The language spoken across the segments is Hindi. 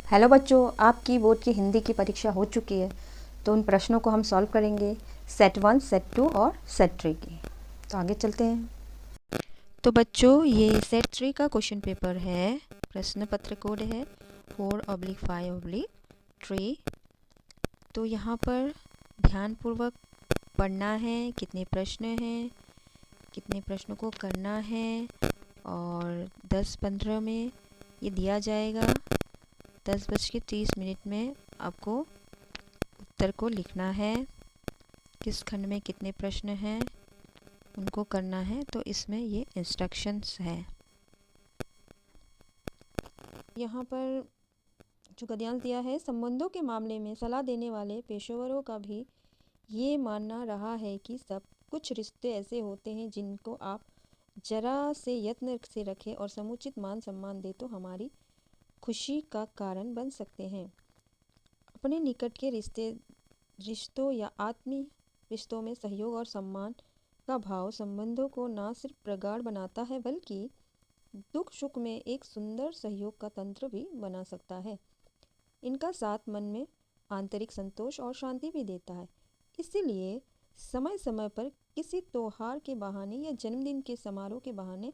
हेलो बच्चों, आपकी बोर्ड की हिंदी की परीक्षा हो चुकी है। तो उन प्रश्नों को हम सॉल्व करेंगे सेट 1, सेट 2 और सेट 3 की। तो आगे चलते हैं। तो बच्चों, ये सेट 3 का क्वेश्चन पेपर है। प्रश्न पत्र कोड है 4/5/3। तो यहाँ पर ध्यानपूर्वक पढ़ना है, कितने प्रश्न हैं, कितने प्रश्नों को करना है, और 10-15 में ये दिया जाएगा। 10:30 में आपको उत्तर को लिखना है। किस खंड में कितने प्रश्न हैं उनको करना है। तो इसमें ये इंस्ट्रक्शंस है। यहाँ पर जो गद्यांश दिया है, संबंधों के मामले में सलाह देने वाले पेशेवरों का भी ये मानना रहा है कि सब कुछ रिश्ते ऐसे होते हैं जिनको आप जरा से यत्न से रखें और समुचित मान सम्मान दे तो हमारी खुशी का कारण बन सकते हैं। अपने निकट के रिश्तों या आत्मीय रिश्तों में सहयोग और सम्मान का भाव संबंधों को न सिर्फ प्रगाढ़ बनाता है बल्कि दुख सुख में एक सुंदर सहयोग का तंत्र भी बना सकता है। इनका साथ मन में आंतरिक संतोष और शांति भी देता है। इसीलिए समय समय पर किसी त्योहार के बहाने या जन्मदिन के समारोह के बहाने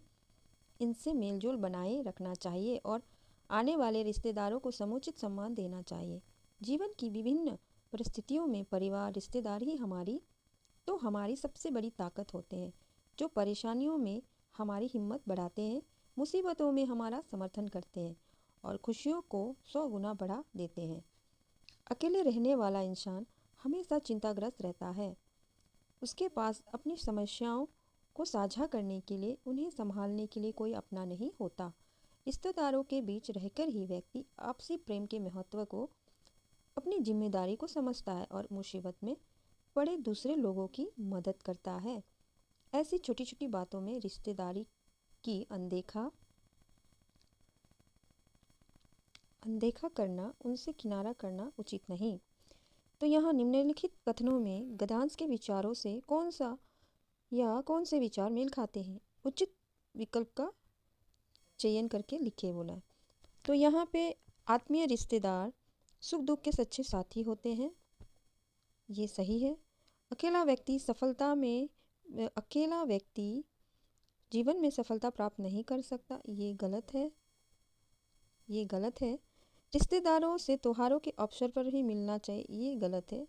इनसे मेलजोल बनाए रखना चाहिए और आने वाले रिश्तेदारों को समुचित सम्मान देना चाहिए। जीवन की विभिन्न परिस्थितियों में परिवार, रिश्तेदार ही हमारी सबसे बड़ी ताकत होते हैं, जो परेशानियों में हमारी हिम्मत बढ़ाते हैं, मुसीबतों में हमारा समर्थन करते हैं और खुशियों को 100 गुना बढ़ा देते हैं। अकेले रहने वाला इंसान हमेशा चिंताग्रस्त रहता है। उसके पास अपनी समस्याओं को साझा करने के लिए, उन्हें संभालने के लिए कोई अपना नहीं होता। रिश्तेदारों के बीच रहकर ही व्यक्ति आपसी प्रेम के महत्व को, अपनी जिम्मेदारी को समझता है और मुसीबत में पड़े दूसरे लोगों की मदद करता है। ऐसी छोटी छोटी बातों में रिश्तेदारी की अनदेखा करना, उनसे किनारा करना उचित नहीं। तो यहाँ निम्नलिखित कथनों में गद्यांश के विचारों से कौन से विचार मेल खाते हैं, उचित विकल्प का चयन करके लिखे बोला है। तो यहाँ पे आत्मीय रिश्तेदार सुख दुख के सच्चे साथी होते हैं, ये सही है। अकेला व्यक्ति जीवन में सफलता प्राप्त नहीं कर सकता, ये गलत है। रिश्तेदारों से त्योहारों के अवसर पर ही मिलना चाहिए, ये गलत है।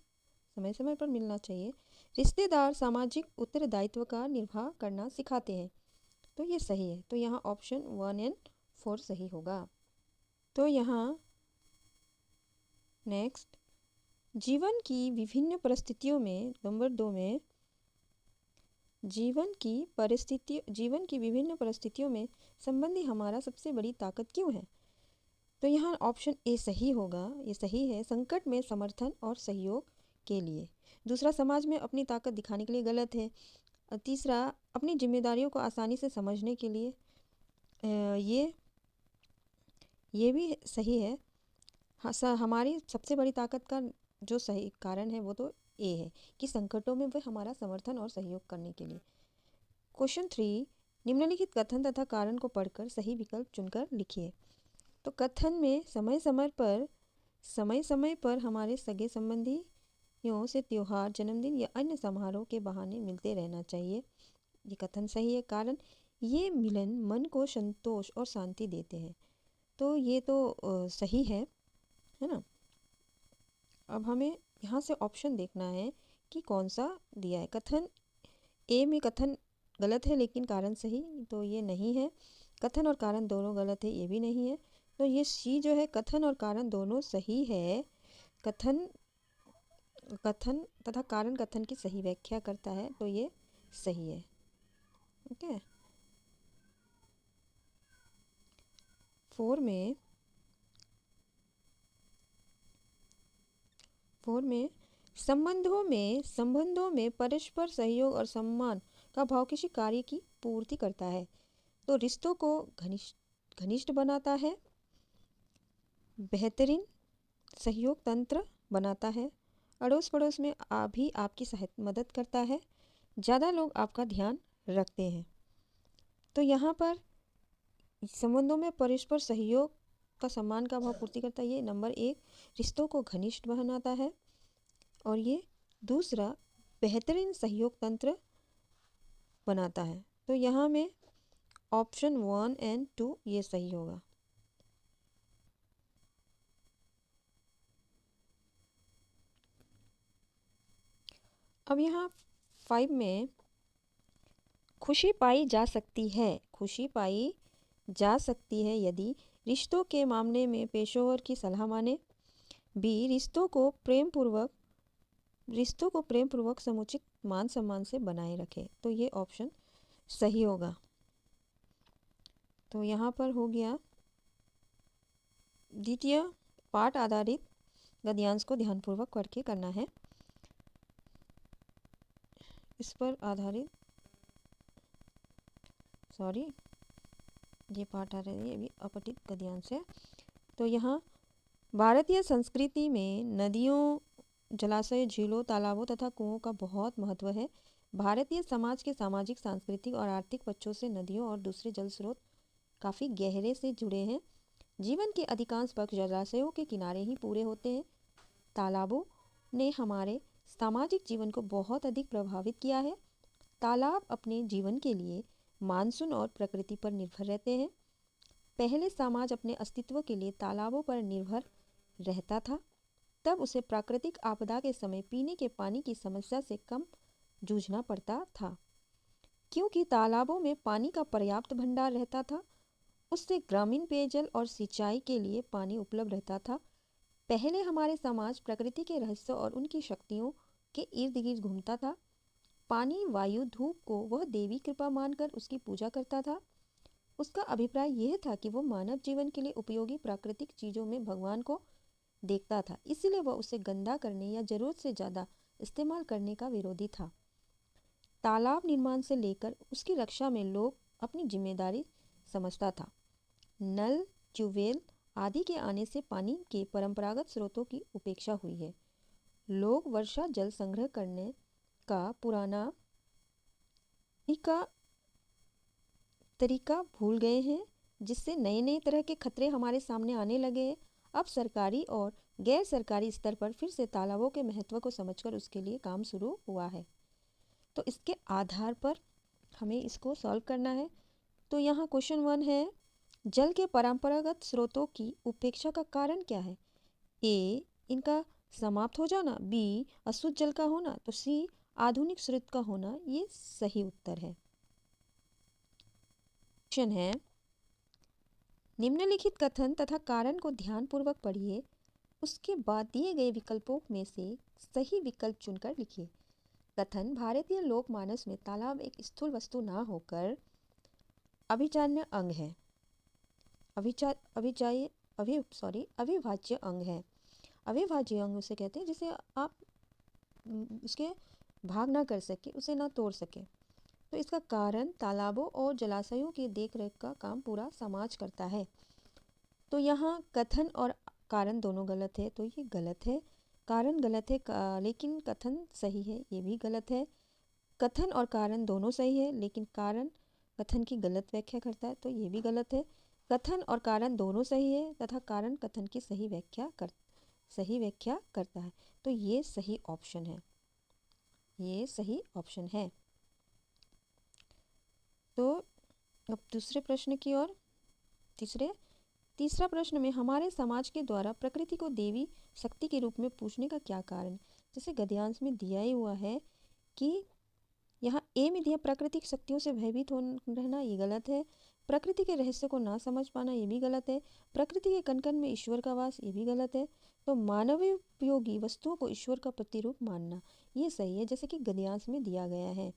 समय समय पर मिलना चाहिए। रिश्तेदार सामाजिक उत्तरदायित्व का निर्वाह करना सिखाते हैं, तो ये सही है। तो यहाँ ऑप्शन 1 और 4 सही होगा। तो यहाँ नेक्स्ट, जीवन की विभिन्न परिस्थितियों में नंबर 2 में जीवन की विभिन्न परिस्थितियों में संबंधी हमारा सबसे बड़ी ताकत क्यों है। तो यहाँ ऑप्शन ए सही होगा, ये सही है। संकट में समर्थन और सहयोग के लिए। दूसरा, समाज में अपनी ताकत दिखाने के लिए, गलत है। तीसरा, अपनी जिम्मेदारियों को आसानी से समझने के लिए, ये भी सही है। हमारी सबसे बड़ी ताकत का जो सही कारण है वो तो ए है कि संकटों में वह हमारा समर्थन और सहयोग करने के लिए। क्वेश्चन 3, निम्नलिखित कथन तथा कारण को पढ़कर सही विकल्प चुनकर लिखिए। तो कथन में समय समय पर हमारे सगे संबंधियों से त्योहार, जन्मदिन या अन्य समारोह के बहाने मिलते रहना चाहिए, ये कथन सही है। कारण, ये मिलन मन को संतोष और शांति देते हैं, तो ये तो सही है ना। अब हमें यहाँ से ऑप्शन देखना है कि कौन सा दिया है। कथन ए में कथन गलत है लेकिन कारण सही, तो ये नहीं है। कथन और कारण दोनों गलत है, ये भी नहीं है। तो ये सी जो है, कथन और कारण दोनों सही है। कथन तथा कारण कथन की सही व्याख्या करता है, तो ये सही है। ओके। 4 में संबंधों में परस्पर सहयोग और सम्मान का भाव किसी कार्य की पूर्ति करता है, तो रिश्तों को घनिष्ठ बनाता है, बेहतरीन सहयोग तंत्र बनाता है, अड़ोस पड़ोस में भी आपकी मदद करता है, ज़्यादा लोग आपका ध्यान रखते हैं। तो यहाँ पर संबंधों में परस्पर सहयोग का सम्मान का भाव पूर्ति करता है। ये नंबर 1 रिश्तों को घनिष्ठ बनाता है और ये दूसरा बेहतरीन सहयोग तंत्र बनाता है। तो यहाँ में ऑप्शन 1 एंड 2 ये सही होगा। अब यहाँ 5 में खुशी पाई जा सकती है, खुशी पाई जा सकती है यदि रिश्तों के मामले में पेशेवर की सलाह माने। बी रिश्तों को प्रेम पूर्वक समुचित मान सम्मान से बनाए रखे। तो ये ऑप्शन सही होगा। तो यहाँ पर हो गया द्वितीय पाठ आधारित गद्यांश को ध्यानपूर्वक पढ़ के करना है। इस पर आधारित ये पाठ आधारित ये भी अपठित गद्यांश है। तो यहाँ भारतीय संस्कृति में नदियों, जलाशय, झीलों, तालाबों तथा कुओं का बहुत महत्व है। भारतीय समाज के सामाजिक, सांस्कृतिक और आर्थिक पक्षों से नदियों और दूसरे जल स्रोत काफ़ी गहरे से जुड़े हैं। जीवन के अधिकांश पक्ष जलाशयों के किनारे ही पूरे होते हैं। तालाबों ने हमारे सामाजिक जीवन को बहुत अधिक प्रभावित किया है। तालाब अपने जीवन के लिए मानसून और प्रकृति पर निर्भर रहते हैं। पहले समाज अपने अस्तित्व के लिए तालाबों पर निर्भर रहता था। तब उसे प्राकृतिक आपदा के समय पीने के पानी की समस्या से कम जूझना पड़ता था। क्योंकि तालाबों में पानी का पर्याप्त भंडार रहता था, उससे ग्रामीण पेयजल और सिंचाई के लिए पानी उपलब्ध रहता था। पहले हमारे समाज प्रकृति के रहस्य और उनकी शक्तियों के इर्द गिर्द घूमता था। पानी, वायु, धूप को वह देवी कृपा मानकर उसकी पूजा करता था। उसका अभिप्राय यह था कि वो मानव जीवन के लिए उपयोगी प्राकृतिक चीज़ों में भगवान को देखता था, इसलिए वह उसे गंदा करने या जरूरत से ज़्यादा इस्तेमाल करने का विरोधी था। तालाब निर्माण से लेकर उसकी रक्षा में लोग अपनी जिम्मेदारी समझता था। नल, ट्यूबवेल आदि के आने से पानी के परंपरागत स्रोतों की उपेक्षा हुई है। लोग वर्षा जल संग्रह करने का पुराना तरीका भूल गए हैं, जिससे नए नए तरह के खतरे हमारे सामने आने लगे हैं। अब सरकारी और गैर सरकारी स्तर पर फिर से तालाबों के महत्व को समझकर उसके लिए काम शुरू हुआ है। तो इसके आधार पर हमें इसको सॉल्व करना है। तो यहाँ क्वेश्चन 1 है, जल के परंपरागत स्रोतों की उपेक्षा का कारण क्या है? ए इनका समाप्त हो जाना, बी अशुद्ध जल का होना, तो सी आधुनिक स्रोत का होना। ये सही उत्तर है। क्वेश्चन है, निम्नलिखित कथन तथा कारण को ध्यानपूर्वक पढ़िए, उसके बाद दिए गए विकल्पों में से सही विकल्प चुनकर लिखिए। कथन, भारतीय लोकमानस में तालाब एक स्थूल वस्तु ना होकर अभिजान्य अंग है, अविभाज्य अंग है। अविभाज्य अंग उसे कहते हैं जिसे आप उसके भाग ना कर सके, उसे ना तोड़ सके। तो इसका कारण तालाबों और जलाशयों की देखरेख का काम पूरा समाज करता है। तो यहाँ कथन और कारण दोनों गलत है, तो ये गलत है। कारण गलत है लेकिन कथन सही है, ये भी गलत है। कथन और कारण दोनों सही है, लेकिन कारण कथन की गलत व्याख्या करता है, तो ये भी गलत है। कथन और कारण दोनों सही है तथा कारण कथन की सही व्याख्या करता है। तो ये सही ऑप्शन है, ये सही ऑप्शन है। तो अब दूसरे प्रश्न की ओर। तीसरा प्रश्न में हमारे समाज के द्वारा प्रकृति को देवी शक्ति के रूप में पूजने का क्या कारण? जैसे गद्यांश में दिया ही हुआ है कि यहाँ ए में दिया प्राकृतिक शक्तियों से भयभीत रहना, ये गलत है। प्रकृति के रहस्य को ना समझ पाना, ये भी गलत है। प्रकृति के कण कण में ईश्वर का वास, ये भी गलत है। तो मानवीय उपयोगी वस्तुओं को ईश्वर का प्रतिरूप मानना, ये सही है, जैसे कि गद्यांश में दिया गया है।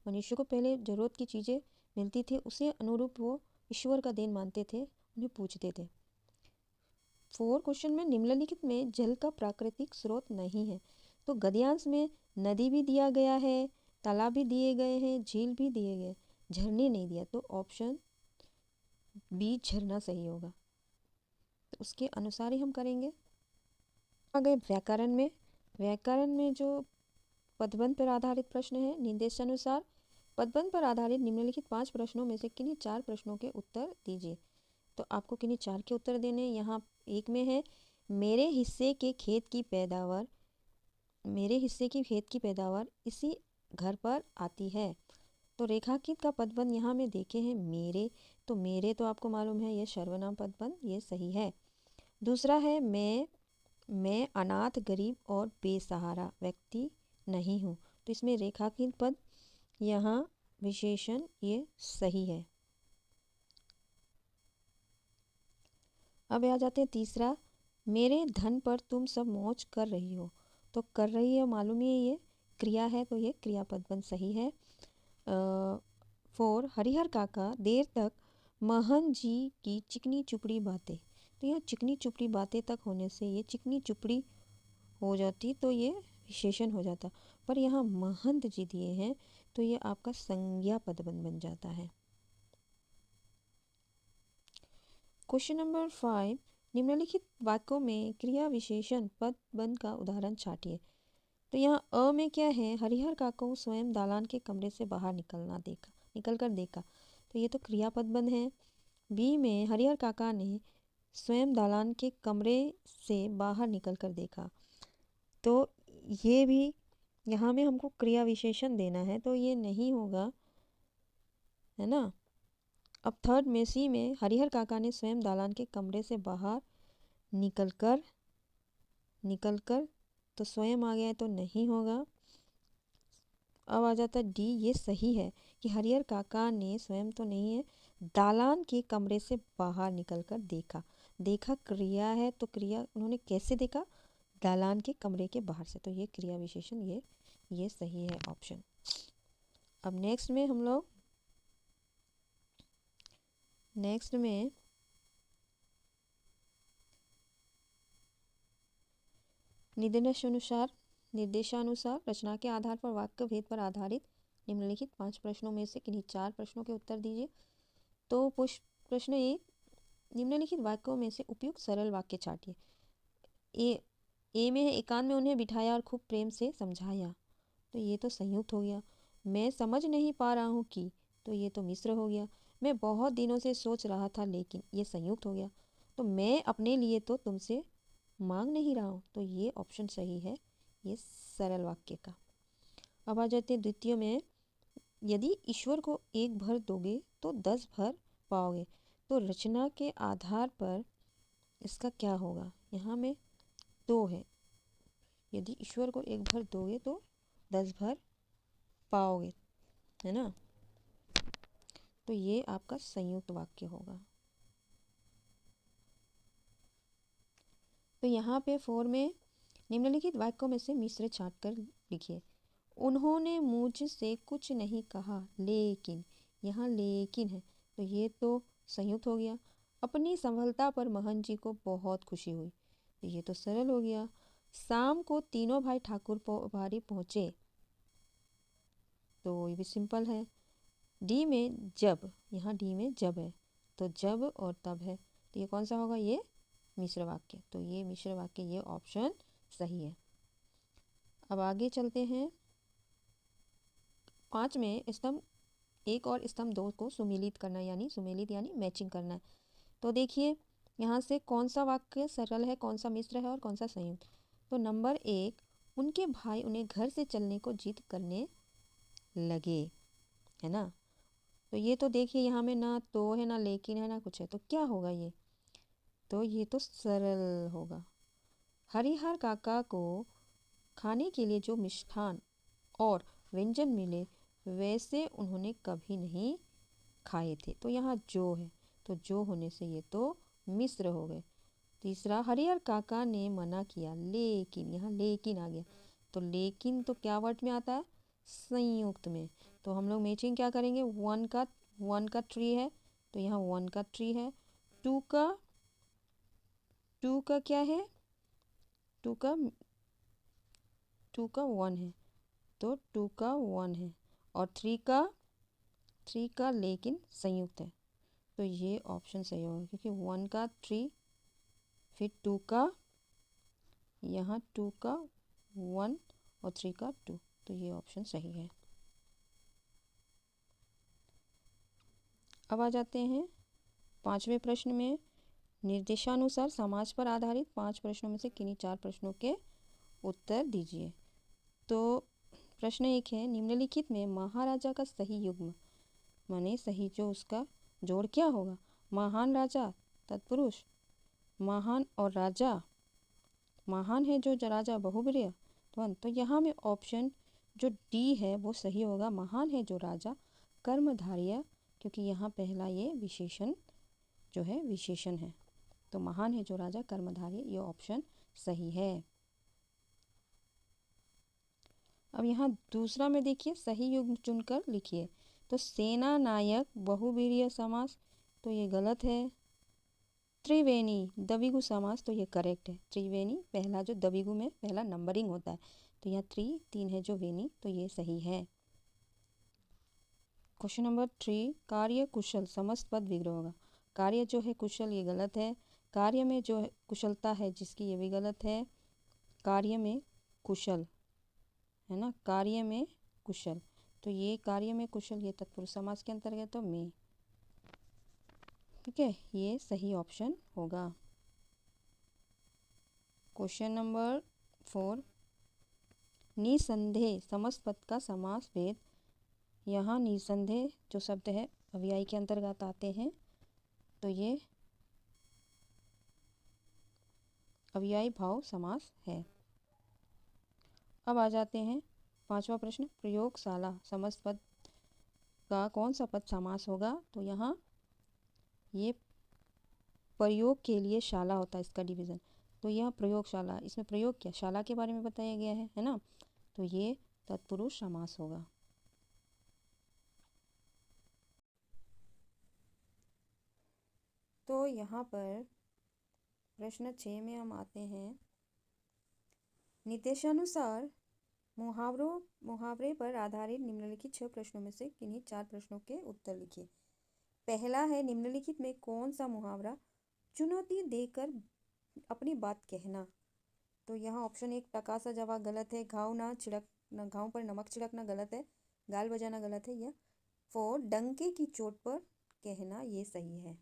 मनुष्य को पहले जरूरत की चीज़ें मिलती थी, उसे अनुरूप वो ईश्वर का देन मानते थे, उन्हें पूजते थे। 4 क्वेश्चन में निम्नलिखित में जल का प्राकृतिक स्रोत नहीं है। तो गद्यांश में नदी भी दिया गया है, तालाब भी दिए गए हैं, झील भी दिए गए, झरने नहीं दिया। तो ऑप्शन बी झरना सही होगा। तो उसके अनुसार ही हम करेंगे। आ गए व्याकरण में जो पदबंध पर आधारित प्रश्न है, निर्देशानुसार पदबंध पर आधारित निम्नलिखित 5 प्रश्नों में से किन्हीं 4 प्रश्नों के उत्तर दीजिए। तो आपको किन्हीं 4 के उत्तर देने हैं। यहाँ एक में है मेरे हिस्से के खेत की पैदावार, मेरे हिस्से की खेत की पैदावार इसी घर पर आती है। तो रेखांकित का पदबंध यहाँ में देखे हैं मेरे, तो मेरे तो आपको मालूम है ये सर्वनाम पदबंध, ये सही है। दूसरा है मैं अनाथ गरीब और बेसहारा व्यक्ति नहीं हूँ, तो इसमें रेखांकित पद यहाँ विशेषण ये सही है। अब आ जाते हैं तीसरा, मेरे धन पर तुम सब मौज कर रही हो, तो कर रही है मालूम ही है ये क्रिया है, तो ये क्रियापद बन सही है। 4 हरिहर काका देर तक महन जी की चिकनी चुपड़ी बातें, तो यहाँ चिकनी चुपड़ी बातें तक होने से ये चिकनी चुपड़ी हो जाती तो ये विशेषण हो जाता, पर यहाँ महंत जी दिए हैं तो ये आपका संज्ञा पदबंध बन जाता है। क्वेश्चन नंबर 5, निम्नलिखित वाक्यों में क्रिया विशेषण पदबंध का उदाहरण छाटिए। तो यहाँ अ में क्या है, हरिहर काका को स्वयं दालान के कमरे से बाहर निकल कर देखा, तो ये तो क्रिया पदबंध है। बी में हरिहर काका ने स्वयं दालान के कमरे से बाहर निकल कर देखा, तो ये भी यहाँ में हमको क्रिया विशेषण देना है, तो ये नहीं होगा, है ना। अब थर्ड में सी में हरिहर काका ने स्वयं दालान के कमरे से बाहर निकलकर तो स्वयं आ गया है, तो नहीं होगा। अब आ जाता डी, ये सही है कि हरिहर काका ने स्वयं तो नहीं है, दालान के कमरे से बाहर निकलकर देखा क्रिया है, तो क्रिया उन्होंने कैसे देखा, दालान के कमरे के बाहर से, तो ये क्रिया विशेषण ये सही है ऑप्शन। अब नेक्स्ट में निर्देशानुसार रचना के आधार पर वाक्य भेद पर आधारित निम्नलिखित 5 प्रश्नों में से किन्हीं 4 प्रश्नों के उत्तर दीजिए। तो प्रश्न 1, निम्नलिखित वाक्यों में से उपयुक्त सरल वाक्य छाटिए। ए में है एकांत में उन्हें बिठाया और खूब प्रेम से समझाया, तो ये तो संयुक्त हो गया। मैं समझ नहीं पा रहा हूँ कि, तो ये तो मिश्र हो गया। मैं बहुत दिनों से सोच रहा था लेकिन, ये संयुक्त हो गया। तो मैं अपने लिए तो तुमसे मांग नहीं रहा हूँ, तो ये ऑप्शन सही है ये सरल वाक्य का। अब आ जाते हैं द्वितीय में, यदि ईश्वर को 1 भर दोगे तो 10 भर पाओगे, तो रचना के आधार पर इसका क्या होगा। यहाँ में 2 है, यदि ईश्वर को 1 भर दोगे तो 10 भर पाओगे, है ना, तो ये आपका संयुक्त वाक्य होगा। तो यहाँ पे 4 में निम्नलिखित वाक्यों में से मिश्र छाट कर लिखिए। उन्होंने मुझसे कुछ नहीं कहा लेकिन, यहाँ लेकिन है, तो ये तो संयुक्त हो गया। अपनी सफलता पर महन जी को बहुत खुशी हुई, तो ये तो सरल हो गया। शाम को तीनों भाई ठाकुर बाड़ी पहुँचे, तो ये भी सिंपल है। डी में जब, यहाँ डी में जब है, तो जब और तब है, तो ये कौन सा होगा, ये मिश्र वाक्य, तो ये मिश्र वाक्य ये ऑप्शन सही है। अब आगे चलते हैं। 5 में स्तंभ 1 और स्तंभ 2 को सुमेलित करना, यानी मैचिंग करना है। तो देखिए यहाँ से कौन सा वाक्य सरल है, कौन सा मिश्र है और कौन सा संयुक्त। तो नंबर 1, उनके भाई उन्हें घर से चलने को जिद करने लगे, है ना, तो ये तो देखिए यहाँ में ना तो है ना लेकिन है ना कुछ है, तो क्या होगा ये, तो ये तो सरल होगा। हरिहर काका को खाने के लिए जो मिष्ठान और व्यंजन मिले वैसे उन्होंने कभी नहीं खाए थे, तो यहाँ जो है, तो जो होने से ये तो मिश्र हो गए। तीसरा, हरिहर काका ने मना किया लेकिन, यहाँ लेकिन आ गया, तो लेकिन तो क्या वर्ड में आता है, संयुक्त में, तो हम लोग मैचिंग क्या करेंगे, 1 का ट्री है, तो यहाँ 1 का ट्री है। 2 का क्या है, 2 का 1 है, तो 2 का 1 है, और 3 का लेकिन संयुक्त है, तो ये ऑप्शन सही होगा, क्योंकि 1 का 3 फिर 2 का, यहाँ 2 का 1 और 3 का 2, तो ये ऑप्शन सही है। अब आ जाते हैं 5वें प्रश्न में निर्देशानुसार समाज पर आधारित 5 प्रश्नों में से किन्हीं 4 प्रश्नों के उत्तर दीजिए। तो प्रश्न 1 है, निम्नलिखित में महाराजा का सही युग्म माने सही जो उसका जोड़ क्या होगा? महान राजा, तत्पुरुष, महान और राजा, महान है जो राजा बहुप्रिय द्वंद। तो यहाँ में ऑप्शन जो डी है वो सही होगा, महान है जो राजा कर्मधार्य, क्योंकि यहाँ पहला ये विशेषण जो है विशेषण है। तो महान है जो राजा कर्मधार्य, ये ऑप्शन सही है। अब यहाँ दूसरा में देखिए सही युग्म चुनकर लिखिए। तो सेना नायक बहुवीर्य समास, तो ये गलत है। त्रिवेणी द्विगु समास, तो ये करेक्ट है। त्रिवेणी पहला जो द्विगु में पहला नंबरिंग होता है, तो यहाँ 3 है जो वेणी, तो ये सही है। क्वेश्चन नंबर 3, कार्य कुशल समस्त पद विग्रह होगा। कार्य जो है कुशल, ये गलत है। कार्य में जो है कुशलता है जिसकी, ये भी गलत है। कार्य में कुशल है ना, कार्य में कुशल, तो ये कार्य में कुशल ये तत्पुरुष समास के अंतर्गत, तो में, ठीक है, ये सही ऑप्शन होगा। क्वेश्चन नंबर 4, निसंदेह समस्त पद का समास भेद। यहाँ निसंदेह जो शब्द है अव्ययी के अंतर्गत आते हैं, तो ये अव्ययी भाव समास है। अब आ जाते हैं 5वां प्रश्न, प्रयोगशाला समस्त पद का कौन सा पद समास होगा? तो यहाँ ये प्रयोग के लिए शाला होता है, इसका डिवीज़न, तो यह प्रयोगशाला, इसमें प्रयोग क्या शाला के बारे में बताया गया है ना, तो ये तत्पुरुष समास होगा। तो यहाँ पर प्रश्न 6 में हम आते हैं, निर्देशानुसार मुहावरे पर आधारित निम्नलिखित 6 प्रश्नों में से किन्हीं 4 प्रश्नों के उत्तर लिखिए। पहला है, निम्नलिखित में कौन सा मुहावरा चुनौती देकर अपनी बात कहना? तो यहाँ ऑप्शन 1 टका सा जवाब गलत है। घाव पर नमक छिड़कना गलत है। गाल बजाना गलत है। यह 4 डंके की चोट पर कहना, ये सही है।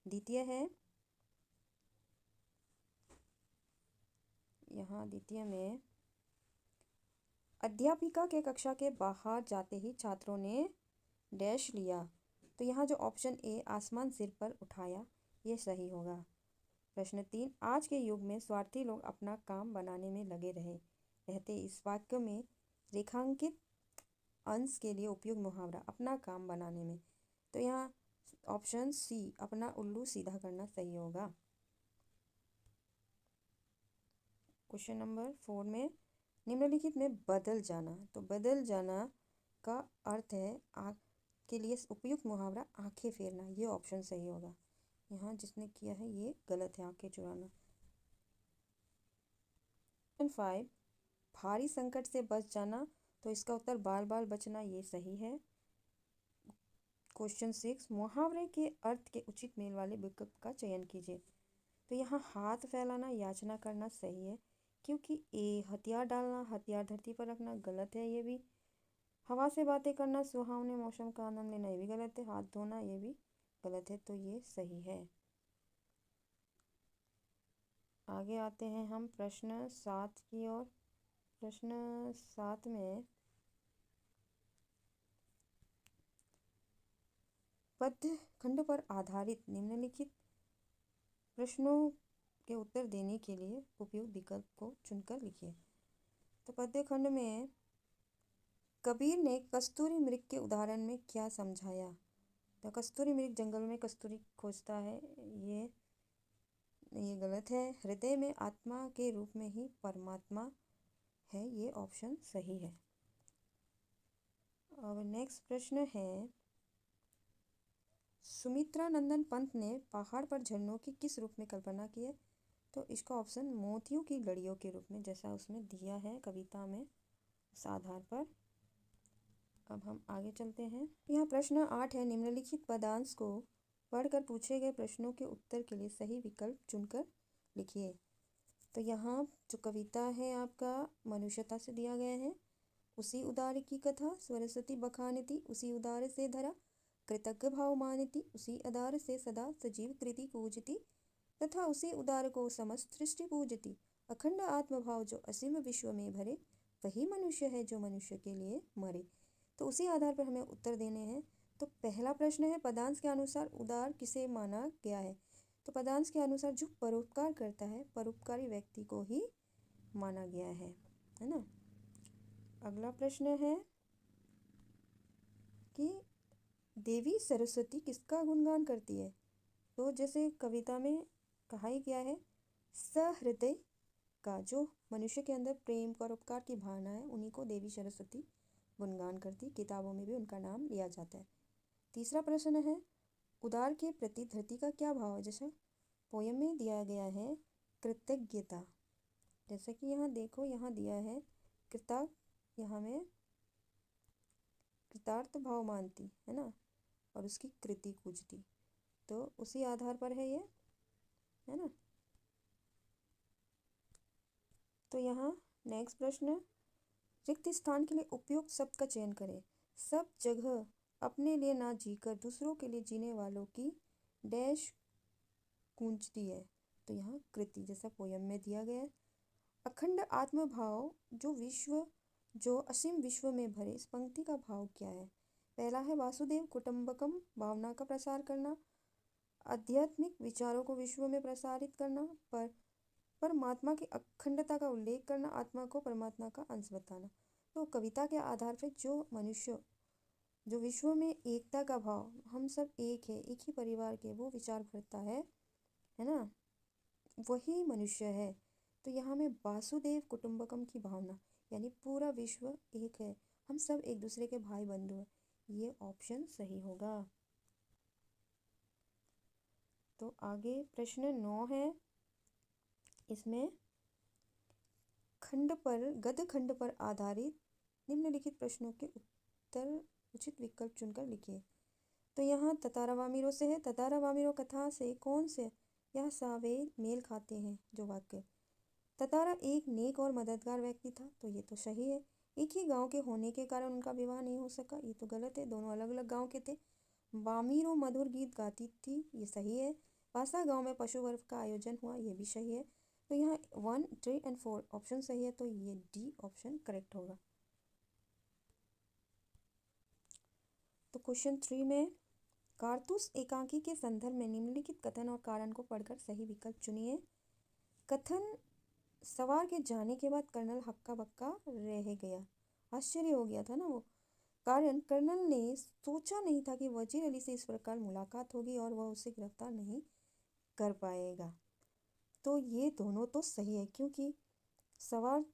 द्वितीय है, यहाँ द्वितीय में अध्यापिका के कक्षा के बाहर जाते ही छात्रों ने डैश लिया, तो यहाँ जो ऑप्शन ए आसमान सिर पर उठाया, ये सही होगा। प्रश्न 3, आज के युग में स्वार्थी लोग अपना काम बनाने में लगे रहते इस वाक्य में रेखांकित अंश के लिए उपयुक्त मुहावरा अपना काम बनाने में, तो यहाँ ऑप्शन सी अपना उल्लू सीधा करना सही होगा। क्वेश्चन नंबर 4 में निम्नलिखित में बदल जाना, तो बदल जाना का अर्थ है आँख के लिए उपयुक्त मुहावरा आंखें फेरना, ये ऑप्शन सही होगा। यहाँ जिसने किया है ये गलत है, आंखें चुराना। 5, भारी संकट से बच जाना, तो इसका उत्तर बाल बाल बचना, ये सही है। क्वेश्चन 6, मुहावरे के अर्थ के उचित मेल वाले विकल्प का चयन कीजिए। तो यहाँ हाथ फैलाना याचना करना सही है, क्योंकि ए हथियार डालना हथियार धरती पर रखना गलत है। ये भी हवा से बातें करना सुहावने मौसम का आनंद लेना, ये भी गलत है। हाथ धोना, ये भी गलत है, तो ये सही है। आगे आते हैं हम प्रश्न 7 की ओर। प्रश्न 7 में पद्य खंड पर आधारित निम्नलिखित प्रश्नों के उत्तर देने के लिए उपयुक्त विकल्प को चुनकर लिखिए। तो पद्य खंड में कबीर ने कस्तूरी मृग के उदाहरण में क्या समझाया? तो कस्तूरी मृग जंगल में कस्तूरी खोजता है, ये गलत है। हृदय में आत्मा के रूप में ही परमात्मा है, ये ऑप्शन सही है। अब नेक्स्ट प्रश्न है, सुमित्रा नंदन पंत ने पहाड़ पर झरनों की किस रूप में कल्पना की है? तो इसका ऑप्शन मोतियों की लड़ियों के रूप में, जैसा उसमें दिया है कविता में, उस आधार पर। अब हम आगे चलते हैं। यहाँ प्रश्न 8 है, निम्नलिखित पदांश को पढ़कर पूछे गए प्रश्नों के उत्तर के लिए सही विकल्प चुनकर लिखिए। तो यहाँ जो कविता है आपका मनुष्यता से दिया गया है, उसी उदार की कथा सरस्वती बखानती उसी उदार से धरा, कृतज्ञ भाव मानती, उसी आधार से सदा सजीव कृति पूजती, तथा उसी उदार को समस्त सृष्टि पूजती। अखंड आत्मभाव जो असीम विश्व में भरे, वही मनुष्य है जो मनुष्य के लिए मरे। तो उसी आधार पर हमें उत्तर देने हैं। तो पहला प्रश्न है, पदांश के अनुसार उदार किसे माना गया है? तो पदांश के अनुसार जो परोपकार करता है, परोपकारी व्यक्ति को ही माना गया है ना। अगला प्रश्न है कि देवी सरस्वती किसका गुणगान करती है? तो जैसे कविता में कहा ही गया है, सहृदय का, जो मनुष्य के अंदर प्रेम परोपकार की भावना है, उन्हीं को देवी सरस्वती गुणगान करती। किताबों में भी उनका नाम लिया जाता है। तीसरा प्रश्न है, उदार के प्रति धरती का क्या भाव है? जैसे पोयम में दिया गया है कृतज्ञता, जैसे कि यहाँ देखो, यहाँ दिया है यहाँ में कृतार्थ भाव मानती है ना, और उसकी कृति पूजती। तो उसी आधार पर है ये, है ना। तो यहाँ नेक्स्ट प्रश्न, रिक्त स्थान के लिए उपयुक्त शब्द का चयन करें। सब जगह अपने लिए ना जीकर दूसरों के लिए जीने वालों की डैश गूंजती है। तो यहाँ कृति, जैसा पोयम में दिया गया है। अखंड आत्मभाव जो असीम विश्व में भरे, इस पंक्ति का भाव क्या है? पहला है वासुदेव कुटुंबकम, भावना का प्रसार करना, आध्यात्मिक विचारों को विश्व में प्रसारित करना, परमात्मा की अखंडता का उल्लेख करना, आत्मा को परमात्मा का अंश बताना। तो कविता के आधार पर जो विश्व में एकता का भाव, हम सब एक है, एक ही परिवार के, वो विचार करता है ना, वही मनुष्य है। तो यहाँ में वासुदेव कुटुंबकम की भावना, यानी पूरा विश्व एक है, हम सब एक दूसरे के भाई बंधु हैं, ये ऑप्शन सही होगा। तो आगे प्रश्न 9 है, इसमें गद्य खंड पर आधारित निम्नलिखित प्रश्नों के उत्तर उचित विकल्प चुनकर लिखिए। तो यहाँ ततारा वामिरो से है। ततारा वामिरो कथा से कौन से यह सावे मेल खाते हैं? जो वाक्य, ततारा एक नेक और मददगार व्यक्ति था, तो ये तो सही है। एक ही गांव के होने के कारण उनका विवाह नहीं हो सका, ये तो गलत है, दोनों अलग अलग गांव के थे। वामिरो मधुर गीत गाती थी, ये सही है। पासा गांव में पशु वर्ग का आयोजन हुआ, ये भी सही है। तो यहाँ 1, 3 और 4 ऑप्शन सही है, तो ये डी ऑप्शन करेक्ट होगा। तो क्वेश्चन 3 में कारतूस एकांकी के संदर्भ में निम्नलिखित कथन और कारण को पढ़कर सही विकल्प चुनिए। कथन, सवार के जाने के बाद कर्नल हक्का बक्का रह गया, आश्चर्य हो गया था ना वो। कारण, कर्नल ने सोचा नहीं था कि वजीर अली से इस प्रकार मुलाकात होगी और वह उसे गिरफ्तार नहीं कर पाएगा। तो ये दोनों तो सही है, क्योंकि सवार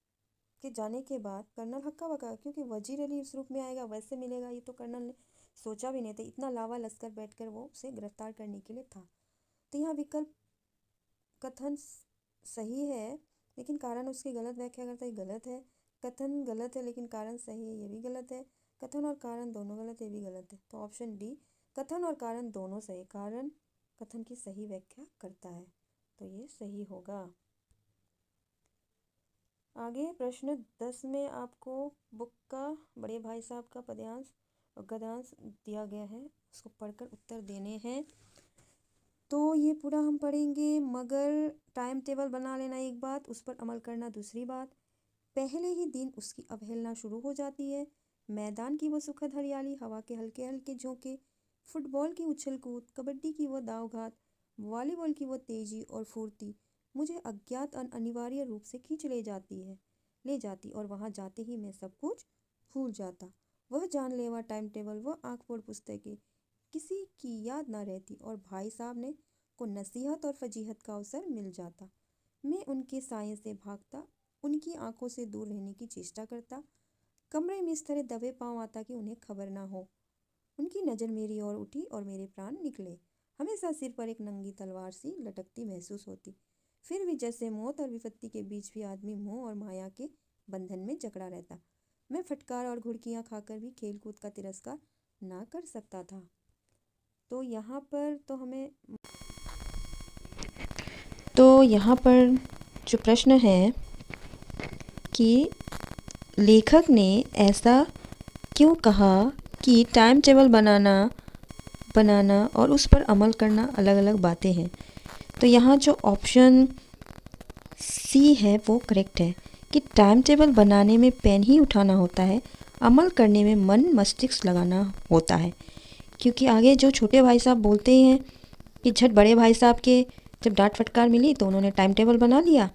के जाने के बाद कर्नल हक्का बक्का, क्योंकि वजीर अली इस रूप में आएगा, वैसे मिलेगा, ये तो कर्नल ने सोचा भी नहीं था। इतना लावा लश्कर बैठकर वो उसे गिरफ्तार करने के लिए था। तो यहाँ विकल्प कथन सही है, लेकिन कारण उसकी गलत व्याख्या करता है, गलत है। कथन गलत है लेकिन कारण सही है, ये भी गलत है। कथन और कारण दोनों गलत है, ये भी गलत है। तो ऑप्शन डी, कथन और कारण दोनों सही, कारण कथन की सही व्याख्या करता है, तो ये सही होगा। आगे प्रश्न 10 में आपको बुक का बड़े भाई साहब का पद्यांश और गद्यांश दिया गया है, उसको पढ़कर उत्तर देने हैं। तो ये पूरा हम पढ़ेंगे, मगर टाइम टेबल बना लेना एक बात, उस पर अमल करना दूसरी बात। पहले ही दिन उसकी अवहेलना शुरू हो जाती है। मैदान की वो सुखद हरियाली, हवा के हल्के हल्के झोंके, फुटबॉल की उछल कूद, कबड्डी की वो दावघात, वॉलीबॉल की वो तेजी और फुर्ती मुझे अज्ञात और अनिवार्य रूप से खींच ले जाती और वहाँ जाते ही मैं सब कुछ भूल जाता। वह जानलेवा टाइम टेबल, वह आँख फोड़ पुस्तकें, किसी की याद ना रहती और भाई साहब ने को नसीहत और फजीहत का अवसर मिल जाता। मैं उनके साये से भागता, उनकी आंखों से दूर रहने की चेष्टा करता। कमरे में इस तरह दबे पाँव आता कि उन्हें खबर ना हो। उनकी नज़र मेरी ओर उठी और मेरे प्राण निकले। हमेशा सिर पर एक नंगी तलवार सी लटकती महसूस होती। फिर भी जैसे मौत और विपत्ति के बीच भी आदमी मोह और माया के बंधन में जकड़ा रहता। मैं फटकार और घुड़कियाँ खाकर भी खेल कूद का तिरस्कार ना कर सकता था। तो यहाँ पर जो प्रश्न है कि लेखक ने ऐसा क्यों कहा कि टाइम टेबल बनाना बनाना और उस पर अमल करना अलग अलग बातें हैं। तो यहाँ जो ऑप्शन सी है वो करेक्ट है कि टाइम टेबल बनाने में पेन ही उठाना होता है, अमल करने में मन मस्तिष्क लगाना होता है। क्योंकि आगे जो छोटे भाई साहब बोलते हैं कि झट बड़े भाई साहब के जब डांट फटकार मिली तो उन्होंने टाइम टेबल बना लिया,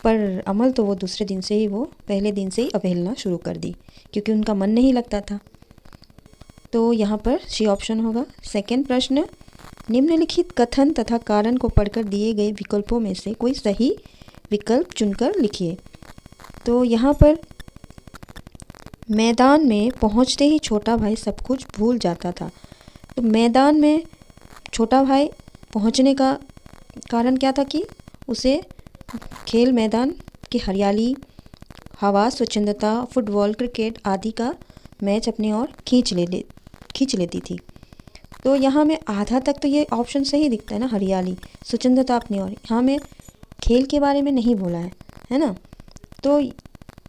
पर अमल तो वो दूसरे दिन से ही, वो पहले दिन से ही अवहेलना शुरू कर दी क्योंकि उनका मन नहीं लगता था। तो यहाँ पर सी ऑप्शन होगा। सेकंड प्रश्न, निम्नलिखित कथन तथा कारण को पढ़कर दिए गए विकल्पों में से कोई सही विकल्प चुनकर लिखिए। तो यहाँ पर मैदान में पहुँचते ही छोटा भाई सब कुछ भूल जाता था। तो मैदान में छोटा भाई पहुँचने का कारण क्या था कि उसे खेल मैदान की हरियाली, हवा, स्वच्छंदता, फुटबॉल, क्रिकेट आदि का मैच अपनी ओर खींच लेती थी। तो यहाँ में आधा तक तो ये ऑप्शन सही दिखता है ना, हरियाली, स्वच्छंदता अपनी ओर। यहाँ में खेल के बारे में नहीं बोला है ना। तो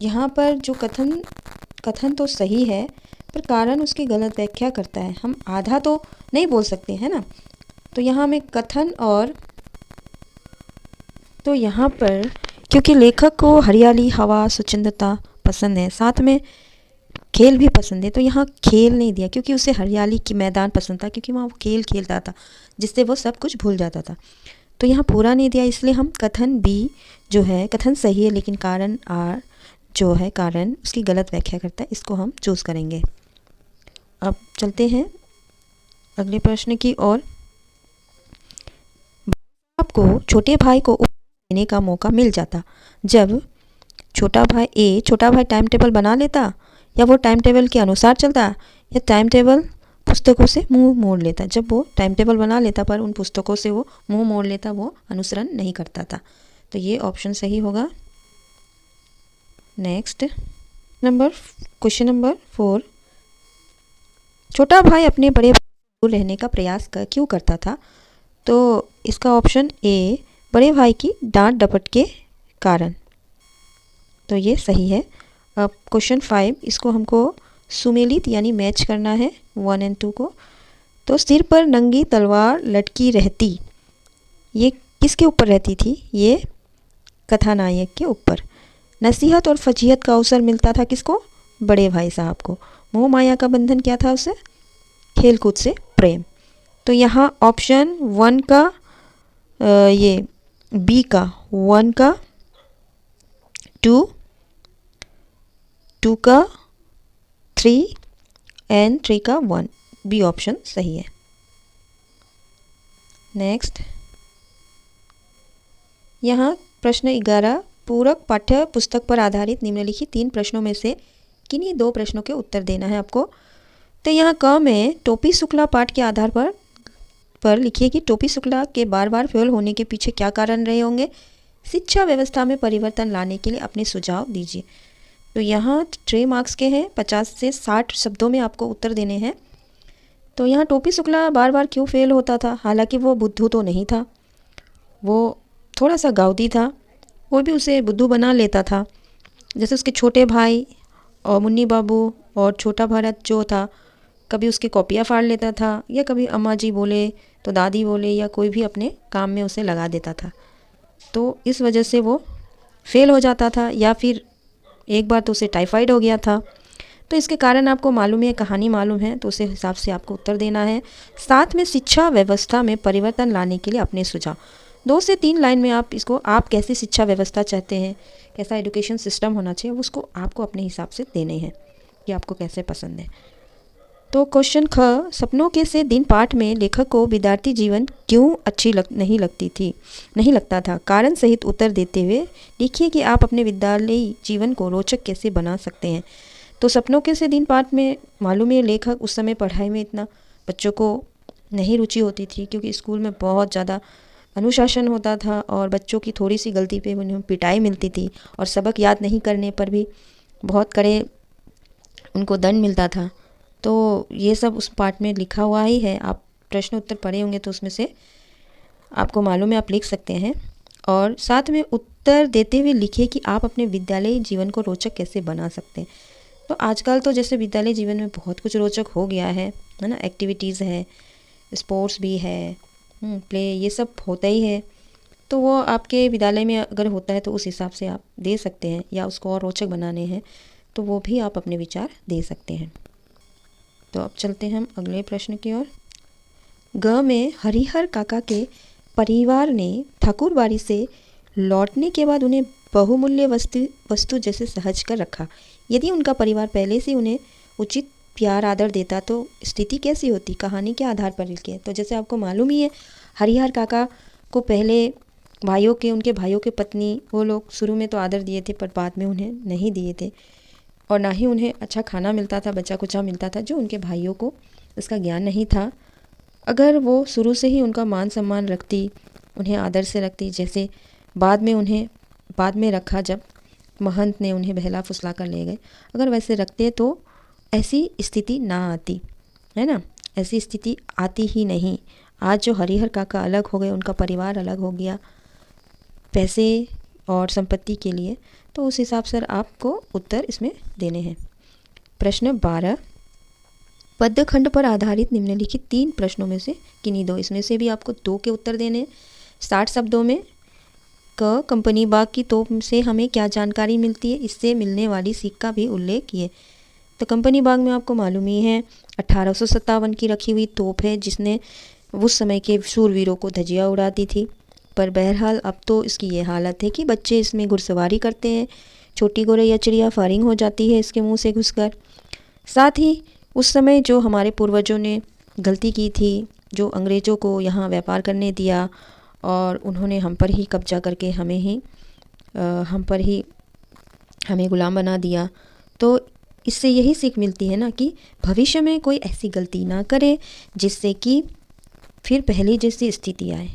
यहाँ पर जो कथन तो सही है, पर कारण उसकी गलत व्याख्या करता है। हम आधा तो नहीं बोल सकते है ना। तो यहाँ में कथन और, तो यहाँ पर क्योंकि लेखक को हरियाली, हवा, स्वच्छंदता पसंद है, साथ में खेल भी पसंद है, तो यहाँ खेल नहीं दिया क्योंकि उसे हरियाली की मैदान पसंद था, क्योंकि वहाँ वो खेल खेलता था जिससे वो सब कुछ भूल जाता था। तो यहाँ पूरा नहीं दिया, इसलिए हम कथन बी जो है, कथन सही है लेकिन कारण आर जो है, कारण उसकी गलत व्याख्या करता है, इसको हम चूज़ करेंगे। अब चलते हैं अगले प्रश्न की ओर। आपको छोटे भाई को देने का मौका मिल जाता जब छोटा भाई टाइम टेबल बना लेता, या वो टाइम टेबल के अनुसार चलता, या टाइम टेबल पुस्तकों से मुंह मोड़ लेता। जब वो टाइम टेबल बना लेता पर उन पुस्तकों से वो मुंह मोड़ लेता, वो अनुसरण नहीं करता था। तो ये ऑप्शन सही होगा। नेक्स्ट क्वेश्चन नंबर 4, छोटा भाई अपने बड़े भाई से दूर रहने का प्रयास क्यों करता था? तो इसका ऑप्शन ए, बड़े भाई की डांट डपट के कारण। तो ये सही है। अब क्वेश्चन 5, इसको हमको सुमेलित यानी मैच करना है 1 और 2 को। तो सिर पर नंगी तलवार लटकी रहती, ये किसके ऊपर रहती थी? ये कथानायक के ऊपर। नसीहत और फजीहत का अवसर मिलता था किसको? बड़े भाई साहब को। मोह माया का बंधन क्या था उसे? खेलकूद से प्रेम। तो यहाँ ऑप्शन 1 का ये बी का 1 का 2 का 3 एंड 3 का 1, बी ऑप्शन सही है। नेक्स्ट, यहाँ प्रश्न 11, पूरक पाठ्य पुस्तक पर आधारित निम्नलिखित 3 प्रश्नों में से किन्हीं 2 प्रश्नों के उत्तर देना है आपको। तो यहाँ क में टोपी शुक्ला पाठ के आधार पर लिखिए कि टोपी शुक्ला के बार बार फेल होने के पीछे क्या कारण रहे होंगे। शिक्षा व्यवस्था में परिवर्तन लाने के लिए अपने सुझाव दीजिए। तो यहाँ 3 मार्क्स के हैं, 50 से 60 शब्दों में आपको उत्तर देने हैं। तो यहाँ टोपी शुक्ला बार बार क्यों फेल होता था? हालांकि वो बुद्धू तो नहीं था, वो थोड़ा सा गाउदी था, वो भी उसे बुद्धू बना लेता था। जैसे उसके छोटे भाई और मुन्नी बाबू और छोटा भरत जो था, कभी उसकी कॉपियाँ फाड़ लेता था, या कभी अम्मा जी बोले तो दादी बोले, या कोई भी अपने काम में उसे लगा देता था। तो इस वजह से वो फेल हो जाता था, या फिर एक बार तो उसे टाइफाइड हो गया था। तो इसके कारण आपको मालूम है, कहानी मालूम है, तो उस हिसाब से आपको उत्तर देना है। साथ में शिक्षा व्यवस्था में परिवर्तन लाने के लिए अपने सुझाव। 2 से 3 लाइन में आप कैसी शिक्षा व्यवस्था चाहते हैं, कैसा एजुकेशन सिस्टम होना चाहिए, उसको आपको अपने हिसाब से देने हैं कि आपको कैसे पसंद है। तो क्वेश्चन ख, सपनों के से दिन पाठ में लेखक को विद्यार्थी जीवन क्यों अच्छी नहीं लगता था? कारण सहित उत्तर देते हुए लिखिए कि आप अपने विद्यालयी जीवन को रोचक कैसे बना सकते हैं। तो सपनों के से दिन पाठ में मालूम है, लेखक उस समय पढ़ाई में इतना बच्चों को नहीं रुचि होती थी, क्योंकि स्कूल में बहुत ज़्यादा अनुशासन होता था और बच्चों की थोड़ी सी गलती पे उन्हें पिटाई मिलती थी, और सबक याद नहीं करने पर भी बहुत कड़े उनको दंड मिलता था। तो ये सब उस पाठ में लिखा हुआ ही है। आप प्रश्न उत्तर पढ़े होंगे तो उसमें से आपको मालूम है, आप लिख सकते हैं। और साथ में उत्तर देते हुए लिखिए कि आप अपने विद्यालय जीवन को रोचक कैसे बना सकते हैं। तो आजकल तो जैसे विद्यालय जीवन में बहुत कुछ रोचक हो गया है ना, एक्टिविटीज़ है, स्पोर्ट्स भी है, प्ले, ये सब होता ही है। तो वो आपके विद्यालय में अगर होता है तो उस हिसाब से आप दे सकते हैं, या उसको और रोचक बनाने हैं तो वो भी आप अपने विचार दे सकते हैं। तो अब चलते हैं हम अगले प्रश्न की ओर। ग में हरिहर काका के परिवार ने ठाकुरबाड़ी से लौटने के बाद उन्हें बहुमूल्य वस्तु जैसे सहज कर रखा। यदि उनका परिवार पहले से उन्हें उचित प्यार आदर देता तो स्थिति कैसी होती? कहानी के आधार पर लिखिए। तो जैसे आपको मालूम ही है, हरिहर काका को पहले उनके भाइयों के पत्नी वो लोग शुरू में तो आदर दिए थे, पर बाद में उन्हें नहीं दिए थे, और ना ही उन्हें अच्छा खाना मिलता था, बचा कुचा मिलता था, जो उनके भाइयों को इसका ज्ञान नहीं था। अगर वो शुरू से ही उनका मान सम्मान रखती, उन्हें आदर से रखती, जैसे बाद में रखा जब महंत ने उन्हें बहला फुसला कर ले गए, अगर वैसे रखते तो ऐसी स्थिति ना आती, है ना। ऐसी स्थिति आती ही नहीं। आज जो हरिहर काका अलग हो गए, उनका परिवार अलग हो गया पैसे और संपत्ति के लिए, तो उस हिसाब से आपको उत्तर इसमें देने हैं। प्रश्न 12, पद्यखंड पर आधारित निम्नलिखित 3 प्रश्नों में से किन्हीं दो, इसमें से भी आपको 2 के उत्तर देने हैं। 60 शब्दों में क कंपनी बाग की तोप से हमें क्या जानकारी मिलती है, इससे मिलने वाली सीख का भी उल्लेख किए। तो कंपनी बाग में आपको मालूम ही है 1857 की रखी हुई तोप है, जिसने उस समय के शूरवीरों को धजिया उड़ाती थी। पर बहरहाल अब तो इसकी ये हालत है कि बच्चे इसमें घुड़सवारी करते हैं, छोटी गोरैया चिड़िया फायरिंग हो जाती है इसके मुंह से घुसकर। साथ ही उस समय जो हमारे पूर्वजों ने गलती की थी, जो अंग्रेज़ों को यहाँ व्यापार करने दिया और उन्होंने हम पर ही कब्जा करके हमें गुलाम बना दिया, तो इससे यही सीख मिलती है ना कि भविष्य में कोई ऐसी गलती ना करे जिससे कि फिर पहले जैसी स्थिति आए।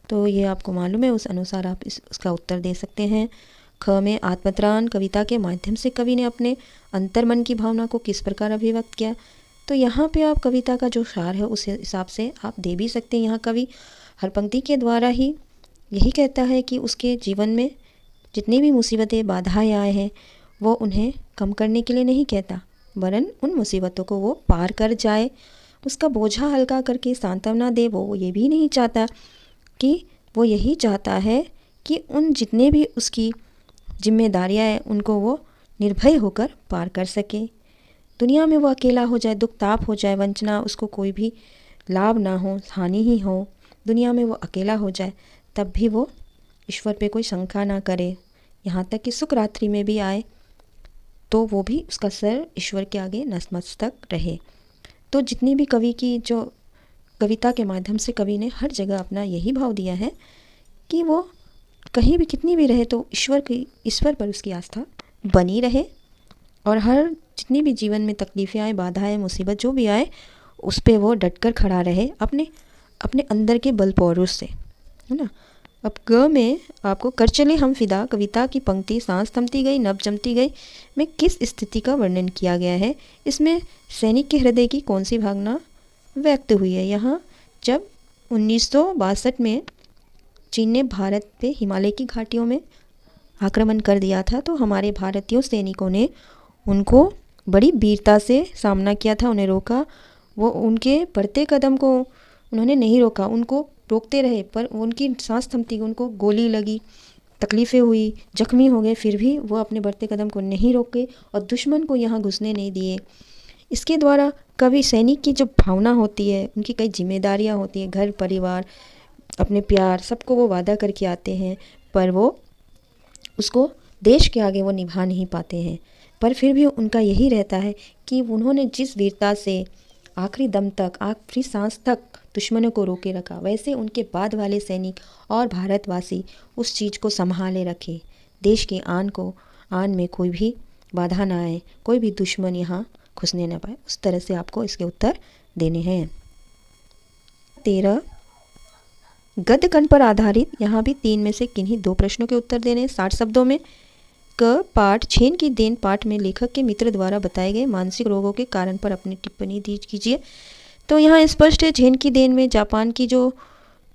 तो ये आपको मालूम है, उस अनुसार आप उसका उत्तर दे सकते हैं। ख में आत्मत्राण कविता के माध्यम से कवि ने अपने अंतर्मन की भावना को किस प्रकार अभिव्यक्त किया। तो यहाँ पे आप कविता का जो सार है उस हिसाब से आप दे भी सकते हैं। यहाँ कवि हर पंक्ति के द्वारा ही यही कहता है कि उसके जीवन में जितनी भी मुसीबतें बाधाएं आए हैं वो उन्हें कम करने के लिए नहीं कहता, वरन उन मुसीबतों को वो पार कर जाए, उसका बोझा हल्का करके सांत्वना दे। वो ये भी नहीं चाहता कि वो यही चाहता है कि उन जितने भी उसकी जिम्मेदारियां हैं उनको वो निर्भय होकर पार कर सके। दुनिया में वो अकेला हो जाए, दुख ताप हो जाए, वंचना, उसको कोई भी लाभ ना हो, हानि ही हो, दुनिया में वो अकेला हो जाए, तब भी वो ईश्वर पे कोई शंका ना करे। यहाँ तक कि सुख रात्रि में भी आए तो वो भी उसका सर ईश्वर के आगे नतमस्तक रहे। तो जितनी भी कवि की जो कविता के माध्यम से कवि ने हर जगह अपना यही भाव दिया है कि वो कहीं भी कितनी भी रहे तो ईश्वर पर उसकी आस्था बनी रहे, और हर जितनी भी जीवन में तकलीफ़ें आए, बाधाएं, मुसीबत जो भी आए, उस पे वो डटकर खड़ा रहे अपने अंदर के बल पौरुष से, है ना। अब ग में आपको कर चले हम फिदा कविता की पंक्ति सांस थमती गई नभ जमती गई में किस स्थिति का वर्णन किया गया है, इसमें सैनिक के हृदय की कौन सी भावना व्यक्त हुई है। यहाँ जब 1962 में चीन ने भारत पे हिमालय की घाटियों में आक्रमण कर दिया था, तो हमारे भारतीय सैनिकों ने उनको बड़ी वीरता से सामना किया था, उन्हें रोका। वो उनके बढ़ते कदम को उन्होंने नहीं रोका, उनको रोकते रहे, पर उनकी सांस थमती गई, उनको गोली लगी, तकलीफ़ें हुई, जख्मी हो गए, फिर भी वो अपने बढ़ते कदम को नहीं रोके और दुश्मन को यहाँ घुसने नहीं दिए। इसके द्वारा कवि सैनिक की जो भावना होती है, उनकी कई जिम्मेदारियाँ होती हैं, घर परिवार अपने प्यार सबको वो वादा करके आते हैं, पर वो उसको देश के आगे वो निभा नहीं पाते हैं। पर फिर भी उनका यही रहता है कि उन्होंने जिस वीरता से आखिरी दम तक, आखिरी सांस तक दुश्मनों को रोके रखा, वैसे उनके बाद वाले सैनिक और भारतवासी उस चीज़ को संभाले रखे, देश के आन में कोई भी बाधा ना आए, कोई भी दुश्मन यहाँ घुसने न पाए। उस तरह से आपको इसके उत्तर देने हैं। 13 गद्य खंड पर आधारित, यहाँ भी 3 में से किन्हीं 2 प्रश्नों के उत्तर देने हैं। 60 शब्दों में क पाठ छेन की देन पाठ में लेखक के मित्र द्वारा बताए गए मानसिक रोगों के कारण पर अपनी टिप्पणी कीजिए। तो यहाँ स्पष्ट है, झेन की देन में जापान की जो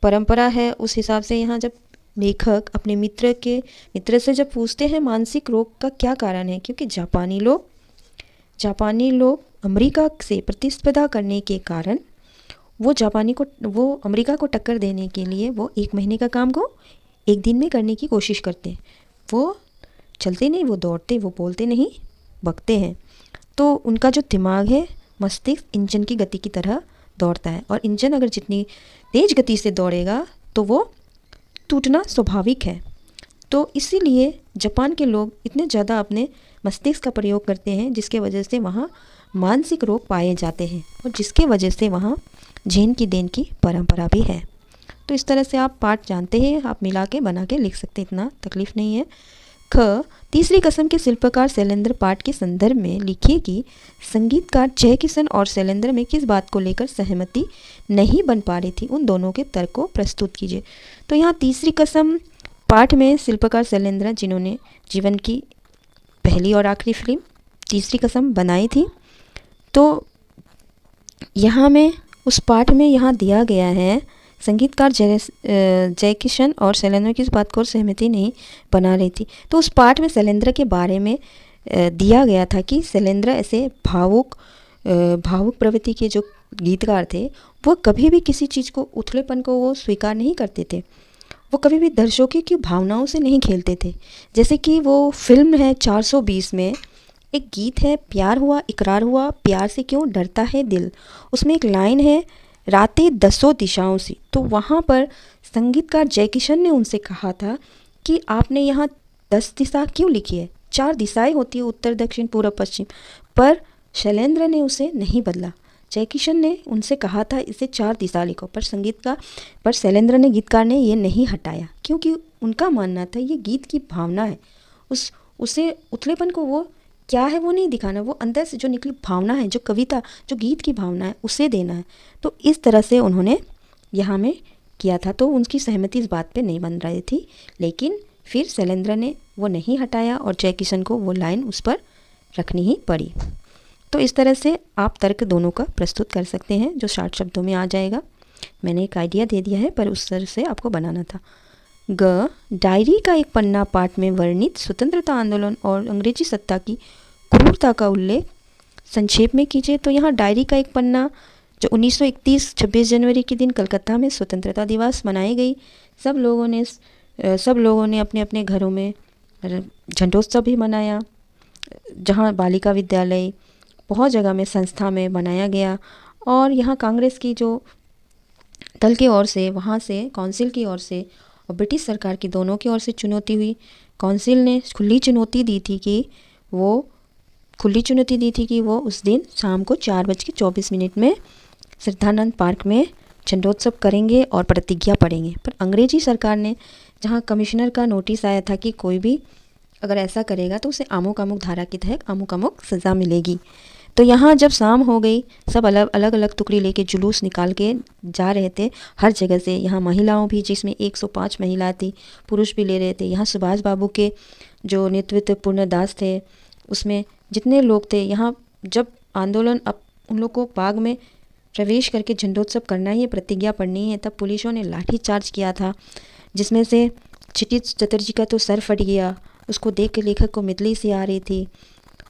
परंपरा है उस हिसाब से यहाँ जब लेखक अपने मित्र से जब पूछते हैं मानसिक रोग का क्या कारण है, क्योंकि जापानी लोग अमेरिका से प्रतिस्पर्धा करने के कारण वो अमेरिका को टक्कर देने के लिए वो 1 महीने का काम को 1 दिन में करने की कोशिश करते हैं। वो चलते नहीं, वो दौड़ते, वो बोलते नहीं, बकते हैं। तो उनका जो दिमाग है, मस्तिष्क इंजन की गति की तरह दौड़ता है, और इंजन अगर जितनी तेज़ गति से दौड़ेगा तो वो टूटना स्वाभाविक है। तो इसीलिए जापान के लोग इतने ज़्यादा अपने मस्तिष्क का प्रयोग करते हैं, जिसके वजह से वहाँ मानसिक रोग पाए जाते हैं, और जिसके वजह से वहाँ झेन की देन की परंपरा भी है। तो इस तरह से आप पाठ जानते हैं, आप मिला के बना के लिख सकते हैं, इतना तकलीफ नहीं है। ख, तीसरी कसम के शिल्पकार शैलेंद्र पाठ के संदर्भ में लिखिए कि संगीतकार जयकिशन और शैलेंद्र में किस बात को लेकर सहमति नहीं बन पा रही थी, उन दोनों के तर्क को प्रस्तुत कीजिए। तो यहाँ तीसरी कसम पाठ में शिल्पकार शैलेंद्र, जिन्होंने जीवन की पहली और आखिरी फिल्म तीसरी कसम बनाई थी, तो यहाँ में उस पाठ में यहाँ दिया गया है संगीतकार जयकिशन और शैलेंद्र की इस बात को सहमति नहीं बना रही थी। तो उस पाठ में शैलेंद्र के बारे में दिया गया था कि शैलेंद्र ऐसे भावुक प्रवृत्ति के जो गीतकार थे, वो कभी भी किसी चीज़ को, उथलेपन को वो स्वीकार नहीं करते थे। वो कभी भी दर्शकों की भावनाओं से नहीं खेलते थे। जैसे कि वो फिल्म है 420 में एक गीत है, प्यार हुआ इकरार हुआ, प्यार से क्यों डरता है दिल। उसमें एक लाइन है, रातें दसों दिशाओं से। तो वहाँ पर संगीतकार जयकिशन ने उनसे कहा था कि आपने यहाँ 10 दिशा क्यों लिखी है, 4 दिशाएं होती है, उत्तर दक्षिण पूर्व पश्चिम। पर शैलेंद्र ने उसे नहीं बदला। जयकिशन ने उनसे कहा था इसे 4 दिशा लिखो, पर शैलेंद्र ने, गीतकार ने, ये नहीं हटाया, क्योंकि उनका मानना था ये गीत की भावना है। उसे उथलेपन को वो क्या है वो नहीं दिखाना, वो अंदर से जो निकली भावना है, जो कविता, जो गीत की भावना है, उसे देना है। तो इस तरह से उन्होंने यहाँ में किया था। तो उनकी सहमति इस बात पे नहीं बन रही थी, लेकिन फिर शैलेंद्र ने वो नहीं हटाया और जयकिशन को वो लाइन उस पर रखनी ही पड़ी। तो इस तरह से आप तर्क दोनों का प्रस्तुत कर सकते हैं, जो 60 शब्दों में आ जाएगा। मैंने एक आइडिया दे दिया है, पर उस तरह से आपको बनाना था। ग, डायरी का एक पन्ना पाठ में वर्णित स्वतंत्रता आंदोलन और अंग्रेजी सत्ता की क्रूरता का उल्लेख संक्षेप में कीजिए। तो यहाँ डायरी का एक पन्ना, जो 1931 26 जनवरी के दिन कलकत्ता में स्वतंत्रता दिवस मनाई गई। सब लोगों ने अपने अपने घरों में झंडोत्सव भी मनाया, जहाँ बालिका विद्यालय, बहुत जगह में संस्था में मनाया गया। और यहाँ कांग्रेस की जो दल की ओर से, वहाँ से काउंसिल की ओर से और ब्रिटिश सरकार की, दोनों की ओर से चुनौती हुई। काउंसिल ने खुली चुनौती दी थी कि वो उस दिन शाम को 4:24 में श्रद्धानंद पार्क में झंडोत्सव करेंगे और प्रतिज्ञा पढ़ेंगे। पर अंग्रेजी सरकार ने, जहाँ कमिश्नर का नोटिस आया था कि कोई भी अगर ऐसा करेगा तो उसे अमुक अमुक धारा के तहत अमुक अमुक सज़ा मिलेगी। तो यहाँ जब शाम हो गई, सब अलग अलग टुकड़ी लेके जुलूस निकाल के जा रहे थे हर जगह से। यहाँ महिलाओं भी, जिसमें 105 महिलाएं थी, पुरुष भी ले रहे थे। यहाँ सुभाष बाबू के जो नेतृत्व पूर्णदास थे, उसमें जितने लोग थे, यहाँ जब आंदोलन, अब उन लोग को बाग में प्रवेश करके झंडोत्सव करना ही है, प्रतिज्ञा पढ़नी है, तब पुलिसों ने लाठी चार्ज किया था, जिसमें से क्षितिज चटर्जी का तो सर फट गया। उसको देख के लेखक को मितली सी आ रही थी,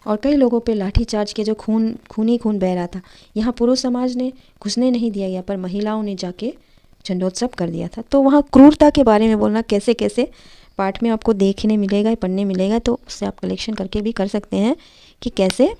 और कई लोगों पे लाठी चार्ज किया, जो खून बह रहा था। यहाँ पुरुष समाज ने घुसने नहीं दिया गया, पर महिलाओं ने जाके झंडोत्सव कर दिया था। तो वहाँ क्रूरता के बारे में बोलना कैसे कैसे पाठ में आपको देखने मिलेगा, पढ़ने मिलेगा। तो उससे आप कलेक्शन करके भी कर सकते हैं कि कैसे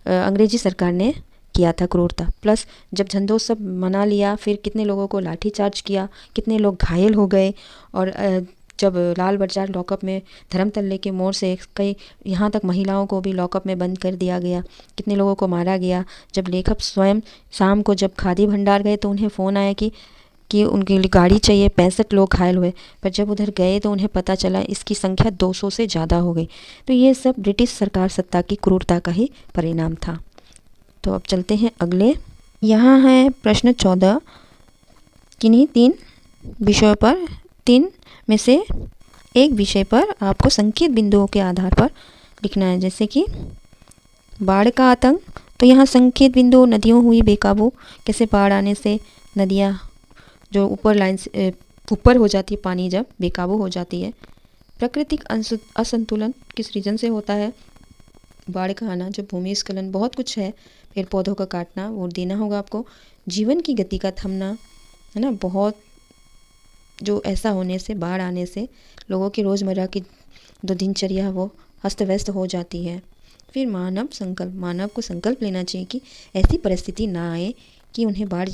अंग्रेजी सरकार ने किया था क्रूरता। प्लस जब झंडोत्सव मना लिया, फिर कितने लोगों को लाठी चार्ज किया, कितने लोग घायल हो गए। और जब लाल बाजार लॉकअप में धर्मतल्ले के मोड़ से कई, यहाँ तक महिलाओं को भी लॉकअप में बंद कर दिया गया, कितने लोगों को मारा गया। जब लेखक स्वयं शाम को जब खादी भंडार गए तो उन्हें फ़ोन आया कि उनके लिए गाड़ी चाहिए, 65 लोग घायल हुए। पर जब उधर गए तो उन्हें पता चला इसकी संख्या 200 से ज़्यादा हो गई। तो ये सब ब्रिटिश सरकार सत्ता की क्रूरता का ही परिणाम था। तो अब चलते हैं अगले। यहाँ है प्रश्न 14, किन्हीं 3 विषयों पर, 3 में से एक विषय पर आपको संकेत बिंदुओं के आधार पर लिखना है। जैसे कि बाढ़ का आतंक, तो यहाँ संकेत बिंदु, नदियों हुई बेकाबू, कैसे बाढ़ आने से नदियाँ जो ऊपर लाइन से ऊपर हो जाती है, पानी जब बेकाबू हो जाती है। प्राकृतिक असंतुलन किस रीजन से होता है, बाढ़ का आना, जो भूमिस्खलन, बहुत कुछ है, पेड़ पौधों का काटना, वो देना होगा आपको। जीवन की गति का थमना, है ना, बहुत जो ऐसा होने से, बाढ़ आने से लोगों की रोज़मर्रा की जो दिनचर्या वो अस्त व्यस्त हो जाती है। फिर मानव संकल्प, मानव को संकल्प लेना चाहिए कि ऐसी परिस्थिति ना आए कि उन्हें बाढ़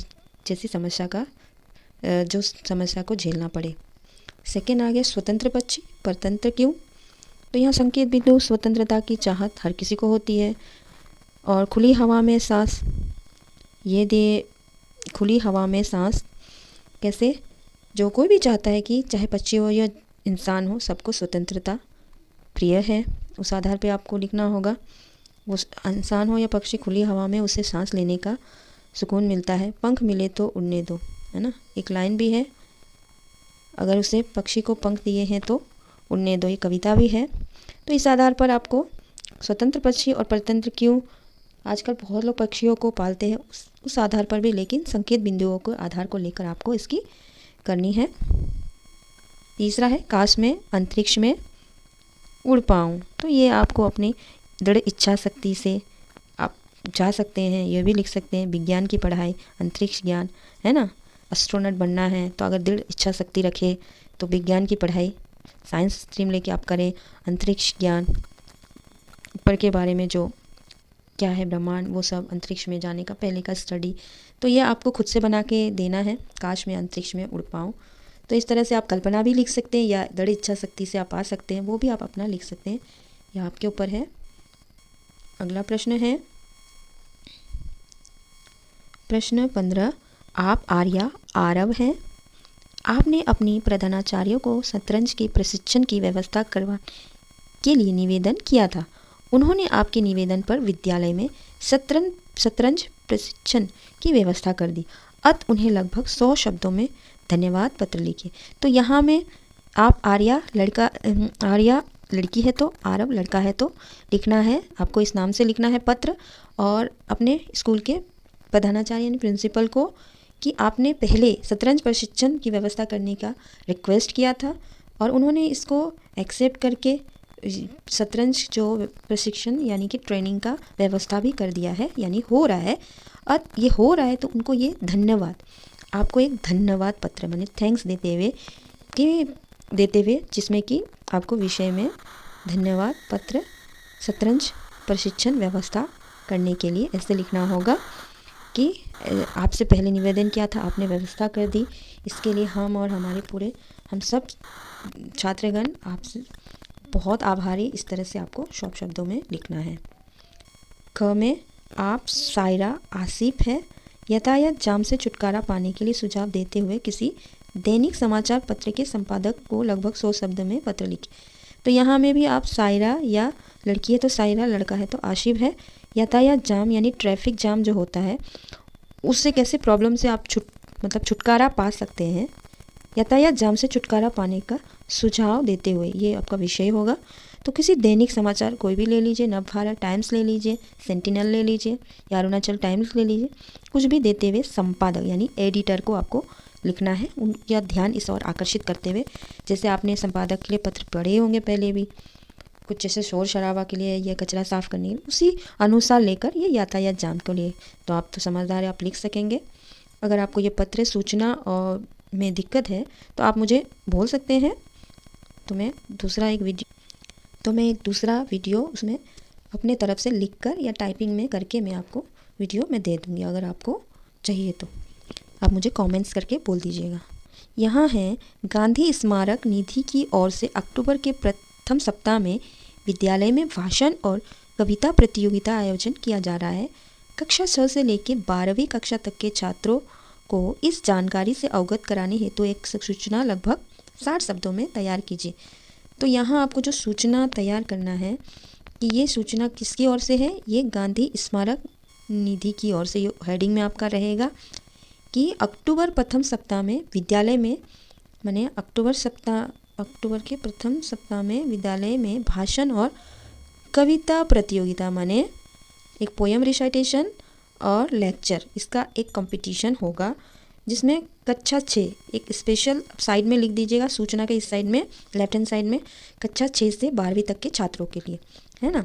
जैसी समस्या का जो समस्या को झेलना पड़े। सेकेंड आ गया स्वतंत्र पक्षी, परतंत्र क्यों? तो यहाँ संकेत बिंदु स्वतंत्रता की चाहत हर किसी को होती है। और खुली हवा में सांस, ये दे खुली हवा में सांस कैसे? जो कोई भी चाहता है कि चाहे पक्षी हो या इंसान हो, सबको स्वतंत्रता प्रिय है। उस आधार पे आपको लिखना होगा। वो इंसान हो या पक्षी, खुली हवा में उसे सांस लेने का सुकून मिलता है। पंख मिले तो उड़ने दो, है ना, एक लाइन भी है, अगर उसे पक्षी को पंख दिए हैं तो उड़ने दो, ये कविता भी है। तो इस आधार पर आपको स्वतंत्र पक्षी और परतंत्र क्यों, आजकल बहुत लोग पक्षियों को पालते हैं, उस आधार पर भी, लेकिन संकेत बिंदुओं को आधार को लेकर आपको इसकी करनी है। तीसरा है काश में अंतरिक्ष में उड़ पाऊँ। तो ये आपको अपनी दृढ़ इच्छा शक्ति से आप जा सकते हैं, ये भी लिख सकते हैं। विज्ञान की पढ़ाई, अंतरिक्ष ज्ञान, है ना, एस्ट्रोनॉट बनना है तो अगर दृढ़ इच्छा शक्ति रखे तो विज्ञान की पढ़ाई, साइंस स्ट्रीम लेके आप करें। अंतरिक्ष ज्ञान, ऊपर के बारे में जो क्या है ब्रह्मांड, वो सब, अंतरिक्ष में जाने का पहले का स्टडी, तो ये आपको खुद से बना के देना है। काश मैं अंतरिक्ष में उड़ पाऊँ। तो इस तरह से आप कल्पना भी लिख सकते हैं या दृढ़ इच्छा शक्ति से आप आ सकते हैं, वो भी आप अपना लिख सकते हैं, यह आपके ऊपर है। अगला प्रश्न है प्रश्न 15। आप आर्या आरव हैं। आपने अपनी प्रधानाचार्यों को शतरंज के प्रशिक्षण की व्यवस्था करवाने के लिए निवेदन किया था। उन्होंने आपके निवेदन पर विद्यालय में शतरंज प्रशिक्षण की व्यवस्था कर दी। अत उन्हें लगभग 100 शब्दों में धन्यवाद पत्र लिखे। तो यहाँ में आप आर्या लड़की है तो आरव लड़का है, तो लिखना है आपको, इस नाम से लिखना है पत्र, और अपने स्कूल के प्रधानाचार्य यानी प्रिंसिपल को कि आपने पहले शतरंज प्रशिक्षण की व्यवस्था करने का रिक्वेस्ट किया था और उन्होंने इसको एक्सेप्ट करके शतरंज जो प्रशिक्षण यानी कि ट्रेनिंग का व्यवस्था भी कर दिया है, यानी हो रहा है। और ये हो रहा है तो उनको ये धन्यवाद, आपको एक धन्यवाद पत्र माने थैंक्स देते हुए जिसमें कि आपको विषय में धन्यवाद पत्र शतरंज प्रशिक्षण व्यवस्था करने के लिए ऐसे लिखना होगा कि आपसे पहले निवेदन किया था, आपने व्यवस्था कर दी, इसके लिए हम और हम सब छात्रगण आपसे बहुत आभारी। इस तरह से आपको शॉर्ट शब्दों में लिखना है। ख में आप सायरा आसिफ है। यातायात जाम से छुटकारा पाने के लिए सुझाव देते हुए किसी दैनिक समाचार पत्र के संपादक को लगभग 100 शब्द में पत्र लिखे। तो यहाँ में भी आप सायरा, या लड़की है तो सायरा, लड़का है तो आशिफ है। यातायात जाम यानी ट्रैफिक जाम जो होता है उससे कैसे प्रॉब्लम से आप छुटकारा पा सकते हैं, यातायात जाम से छुटकारा पाने का सुझाव देते हुए, ये आपका विषय होगा। तो किसी दैनिक समाचार कोई भी ले लीजिए, नवभारत टाइम्स ले लीजिए, सेंटिनल ले लीजिए या अरुणाचल टाइम्स ले लीजिए, कुछ भी देते हुए संपादक यानी एडिटर को आपको लिखना है, उनका ध्यान इस ओर आकर्षित करते हुए। जैसे आपने संपादक के लिए पत्र पढ़े होंगे पहले भी, कुछ जैसे शोर शराबा के लिए या कचरा साफ करने के लिए, उसी अनुसार लेकर ये यातायात जाम के लिए। तो आप तो समझदार है, आप लिख सकेंगे। अगर आपको ये पत्र सूचना और में दिक्कत है तो आप मुझे बोल सकते हैं, तो मैं एक दूसरा वीडियो उसमें अपने तरफ से लिखकर या टाइपिंग में करके मैं आपको वीडियो में दे दूँगी। अगर आपको चाहिए तो आप मुझे कमेंट्स करके बोल दीजिएगा। यहाँ है गांधी स्मारक निधि की ओर से अक्टूबर के प्रथम सप्ताह में विद्यालय में भाषण और कविता प्रतियोगिता आयोजन किया जा रहा है। कक्षा 6 से लेकर 12वीं कक्षा तक के छात्रों को इस जानकारी से अवगत कराने हेतु एक सूचना लगभग 60 शब्दों में तैयार कीजिए। तो यहाँ आपको जो सूचना तैयार करना है कि ये सूचना किसकी ओर से है, ये गांधी स्मारक निधि की ओर से। ये हेडिंग में आपका रहेगा कि अक्टूबर प्रथम सप्ताह में विद्यालय में, माने अक्टूबर के प्रथम सप्ताह में विद्यालय में भाषण और कविता प्रतियोगिता, माने एक पोएम रिसाइटेशन और लेक्चर, इसका एक कंपटीशन होगा जिसमें कक्षा 6, एक स्पेशल साइड में लिख दीजिएगा सूचना के इस साइड में, लेफ्ट हैंड साइड में, कक्षा 6 से 12वीं तक के छात्रों के लिए, है ना।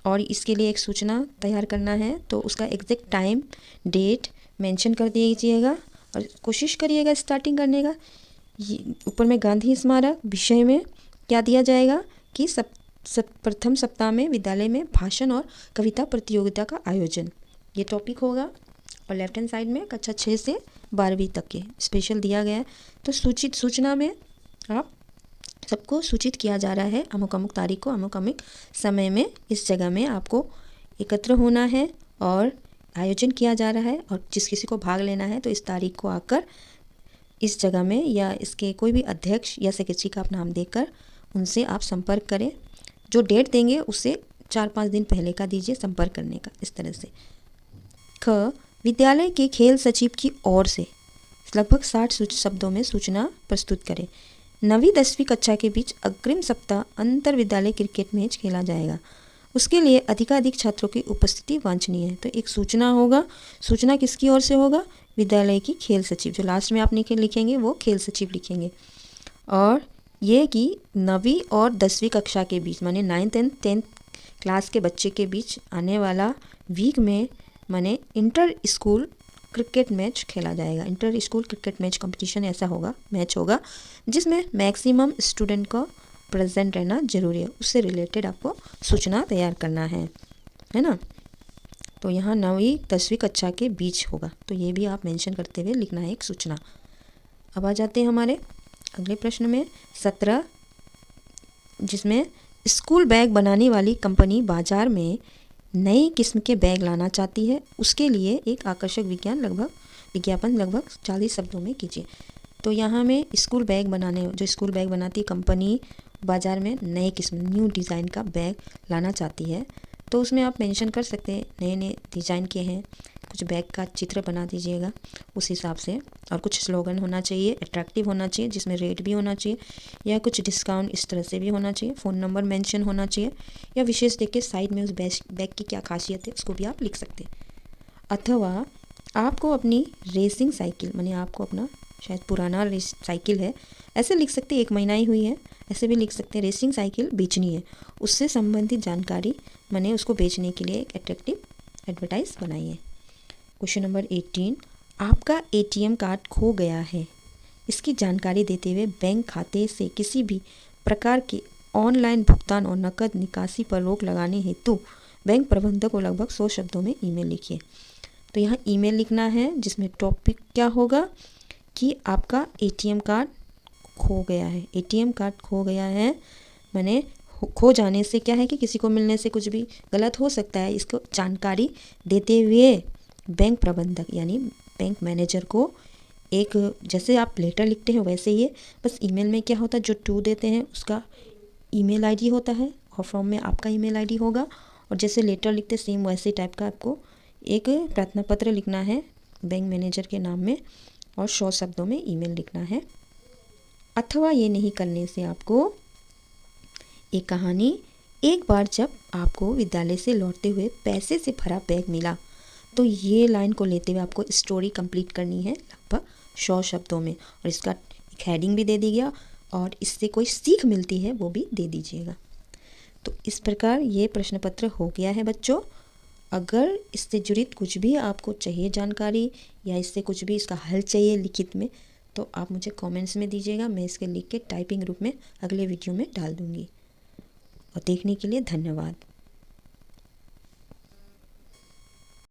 और इसके लिए एक सूचना तैयार करना है तो उसका एग्जैक्ट टाइम डेट मेंशन कर दीजिएगा और कोशिश करिएगा स्टार्टिंग करने का। ऊपर में गांधी स्मारक विषय में क्या दिया जाएगा कि प्रथम सप्ताह में विद्यालय में भाषण और कविता प्रतियोगिता का आयोजन, ये टॉपिक होगा। और लेफ्ट हैंड साइड में कक्षा 6 से 12वीं तक के स्पेशल दिया गया है। तो सूचना में आप सबको सूचित किया जा रहा है अमुक अमुक तारीख को अमुक अमुक समय में इस जगह में आपको एकत्र होना है और आयोजन किया जा रहा है, और जिस किसी को भाग लेना है तो इस तारीख को आकर इस जगह में या इसके कोई भी अध्यक्ष या सेक्रेटरी का आप नाम देकर उनसे आप संपर्क करें। जो डेट देंगे उससे 4-5 दिन पहले का दीजिए संपर्क करने का, इस तरह से। ख, विद्यालय के खेल सचिव की ओर से लगभग 60 शब्दों में सूचना प्रस्तुत करें। 9वीं-10वीं कक्षा के बीच अग्रिम सप्ताह अंतर विद्यालय क्रिकेट मैच खेला जाएगा। उसके लिए अधिकाधिक छात्रों की उपस्थिति वांछनीय है। तो एक सूचना होगा, सूचना किसकी ओर से होगा? विद्यालय की खेल सचिव, जो लास्ट में आप लिखेंगे वो खेल सचिव लिखेंगे। और ये कि 9वीं और 10वीं कक्षा के बीच माने 9th एंड 10th क्लास के बच्चे के बीच आने वाला वीक में माने इंटर स्कूल क्रिकेट मैच खेला जाएगा। Inter school cricket match competition ऐसा होगा, मैच होगा जिसमें मैक्सिमम स्टूडेंट को प्रेजेंट रहना जरूरी है। उससे रिलेटेड आपको सूचना तैयार करना है ना। तो यहाँ 9वीं 10वीं कक्षा के बीच होगा, तो ये भी आप मेंशन करते हुए लिखना है एक सूचना। अब आ जाते हैं हमारे अगले प्रश्न में 17, जिसमें स्कूल बैग बनाने वाली कंपनी बाजार में नई किस्म के बैग लाना चाहती है। उसके लिए एक आकर्षक विज्ञापन लगभग 40 शब्दों में कीजिए। तो यहाँ में स्कूल बैग बनाती कंपनी बाज़ार में नए किस्म न्यू डिज़ाइन का बैग लाना चाहती है। तो उसमें आप मेंशन कर सकते हैं नए नए डिज़ाइन के हैं, कुछ बैग का चित्र बना दीजिएगा उस हिसाब से। और कुछ स्लोगन होना चाहिए, अट्रैक्टिव होना चाहिए, जिसमें रेट भी होना चाहिए या कुछ डिस्काउंट इस तरह से भी होना चाहिए। फ़ोन नंबर मेंशन होना चाहिए या विशेष देख के साइड में उस बैग की क्या खासियत है उसको भी आप लिख सकते हैं। अथवा आपको अपनी रेसिंग साइकिल माने आपको अपना शायद पुराना साइकिल है, ऐसे लिख सकते, 1 महीना ही हुई है, ऐसे भी लिख सकते हैं रेसिंग साइकिल बेचनी है, उससे संबंधित जानकारी माने उसको बेचने के लिए एक अट्रैक्टिव एडवर्टाइज बनाइए। क्वेश्चन नंबर 18, आपका ATM कार्ड खो गया है। इसकी जानकारी देते हुए बैंक खाते से किसी भी प्रकार के ऑनलाइन भुगतान और नकद निकासी पर रोक लगाने हेतु बैंक प्रबंधक को लगभग 100 शब्दों में ईमेल लिखिए। तो यहाँ ईमेल लिखना है जिसमें टॉपिक क्या होगा कि आपका ATM कार्ड खो गया है। ATM कार्ड खो गया है माने खो जाने से क्या है कि किसी को मिलने से कुछ भी गलत हो सकता है। इसको जानकारी देते हुए बैंक प्रबंधक यानी बैंक मैनेजर को एक, जैसे आप लेटर लिखते हैं वैसे ही है, बस ईमेल में क्या होता है जो टू देते हैं उसका ईमेल आईडी होता है और फॉर्म में आपका ईमेल आईडी होगा, और जैसे लेटर लिखते सेम वैसे टाइप का आपको एक प्रार्थना पत्र लिखना है बैंक मैनेजर के नाम में और 100 शब्दों में ईमेल लिखना है। अथवा ये नहीं करने से आपको एक कहानी, एक बार जब आपको विद्यालय से लौटते हुए पैसे से भरा बैग मिला, तो ये लाइन को लेते हुए आपको स्टोरी कंप्लीट करनी है लगभग 100 शब्दों में, और इसका एक हेडिंग भी दे दीजिएगा और इससे कोई सीख मिलती है वो भी दे दीजिएगा। तो इस प्रकार ये प्रश्न पत्र हो गया है बच्चों। अगर इससे जुड़ित कुछ भी आपको चाहिए जानकारी या इससे कुछ भी इसका हल चाहिए लिखित में, तो आप मुझे कमेंट्स में दीजिएगा, मैं इसके लिख के टाइपिंग रूप में अगले वीडियो में डाल दूँगी। और देखने के लिए धन्यवाद।